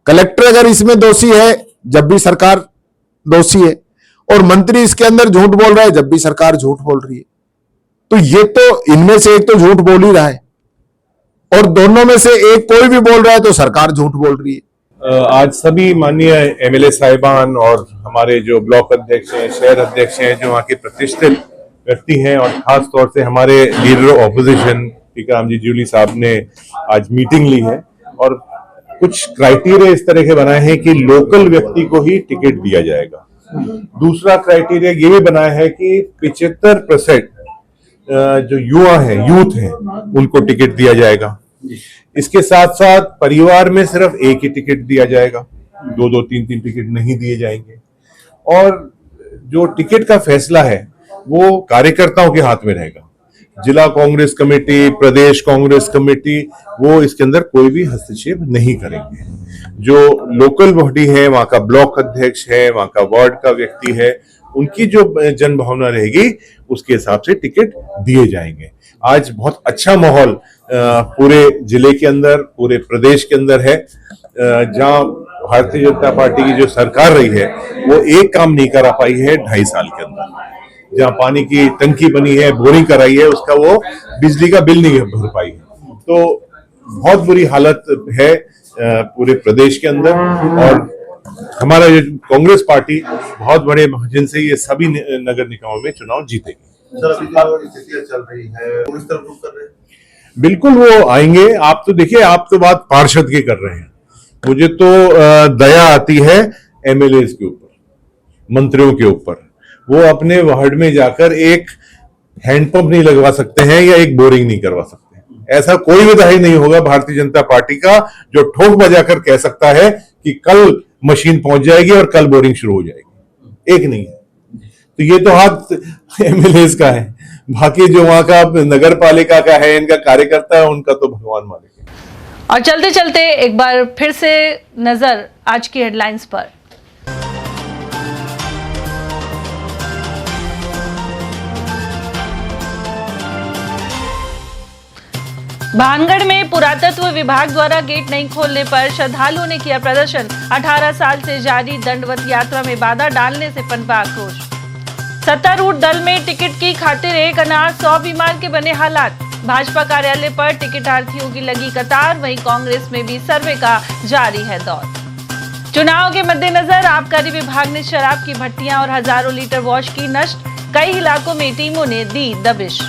कलेक्टर अगर इसमें दोषी है जब भी सरकार दोषी है और मंत्री इसके अंदर झूठ बोल रहा है जब भी सरकार झूठ बोल रही है। तो ये तो इनमें से एक तो झूठ बोल ही रहा है और दोनों में से एक कोई भी बोल रहा है तो सरकार झूठ बोल रही है। आज सभी माननीय एमएलए साहिबान और हमारे जो ब्लॉक अध्यक्ष हैं, शहर अध्यक्ष हैं, जो वहाँ के प्रतिष्ठित व्यक्ति हैं और खास तौर से हमारे लीडर ऑफ ऑपोजिशन टीकाराम जी जूली साहब ने आज मीटिंग ली है और कुछ क्राइटेरिया इस तरह के बनाए हैं कि लोकल व्यक्ति को ही टिकट दिया जाएगा। दूसरा क्राइटेरिया ये भी बनाया है कि 75% जो युवा हैं, यूथ हैं, उनको टिकट दिया जाएगा। इसके साथ साथ परिवार में सिर्फ एक ही टिकट दिया जाएगा, 2-2, 3-3 टिकट नहीं दिए जाएंगे। और जो टिकट का फैसला है वो कार्यकर्ताओं के हाथ में रहेगा। जिला कांग्रेस कमेटी, प्रदेश कांग्रेस कमेटी, वो इसके अंदर कोई भी हस्तक्षेप नहीं करेंगे। जो लोकल बॉडी है, वहां का ब्लॉक अध्यक्ष है, वहां का वार्ड का व्यक्ति है, उनकी जो जन भावना रहेगी उसके हिसाब से टिकट दिए जाएंगे। आज बहुत अच्छा माहौल पूरे जिले के अंदर, पूरे प्रदेश के अंदर है। जहां भारतीय जनता पार्टी की जो सरकार रही है वो एक काम नहीं करा पाई है 2.5 साल के अंदर। जहां पानी की टंकी बनी है, बोरिंग कराई है, उसका वो बिजली का बिल नहीं भर पाई है। तो बहुत बुरी हालत है पूरे प्रदेश के अंदर। और हमारा जो कांग्रेस पार्टी बहुत बड़े मार्जिन से ये सभी नगर निकायों में चुनाव जीतेगी। सर, अभी जो स्थितियां चल रही है पुलिस तरफ रुख कर रहे हैं? बिल्कुल वो आएंगे। आप तो देखिए, आप तो बात पार्षद की कर रहे हैं, मुझे तो दया आती है एमएलए के ऊपर, मंत्रियों के ऊपर। वो अपने वार्ड में जाकर एक हैंडपंप नहीं लगवा सकते हैं या एक बोरिंग नहीं करवा सकते। ऐसा कोई विधायक नहीं होगा भारतीय जनता पार्टी का जो ठोक बजाकर कह सकता है कि कल मशीन पहुंच जाएगी और कल बोरिंग शुरू हो जाएगी। एक नहीं है। तो ये तो हाथ एमएलए का है, बाकी जो वहां का नगर पालिका का है, इनका कार्यकर्ता है, उनका तो भगवान मालिक है। और चलते चलते एक बार फिर से नजर आज की हेडलाइंस पर। भानगढ़ में पुरातत्व विभाग द्वारा गेट नहीं खोलने पर श्रद्धालुओं ने किया प्रदर्शन। 18 साल से जारी दंडवत यात्रा में बाधा डालने से पनपा आक्रोश। सत्तारूढ़ दल में टिकट की खातिर एक अनार 100 बीमार के बने हालात। भाजपा कार्यालय पर टिकटार्थियों की लगी कतार, वहीं कांग्रेस में भी सर्वे का जारी है दौर। चुनाव के मद्देनजर आबकारी विभाग ने शराब की भट्टियां और हजारों लीटर वॉश की नष्ट। कई इलाकों में टीमों ने दी दबिश।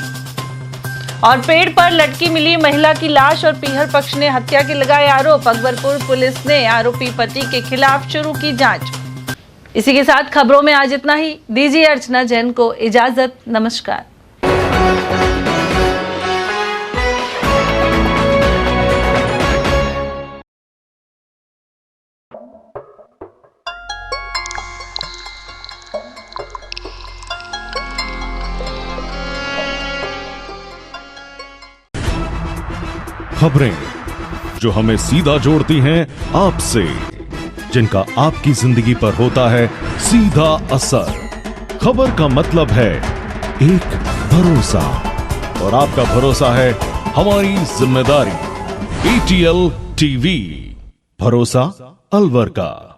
और पेड़ पर लटकी मिली महिला की लाश और पीहर पक्ष ने हत्या के लगाए आरोप। अकबरपुर पुलिस ने आरोपी पति के खिलाफ शुरू की जांच। इसी के साथ खबरों में आज इतना ही। दीजिए अर्चना जैन को इजाजत। नमस्कार। खबरें जो हमें सीधा जोड़ती हैं आपसे, जिनका आपकी जिंदगी पर होता है सीधा असर। खबर का मतलब है एक भरोसा, और आपका भरोसा है हमारी जिम्मेदारी। ATL TV, भरोसा अलवर का।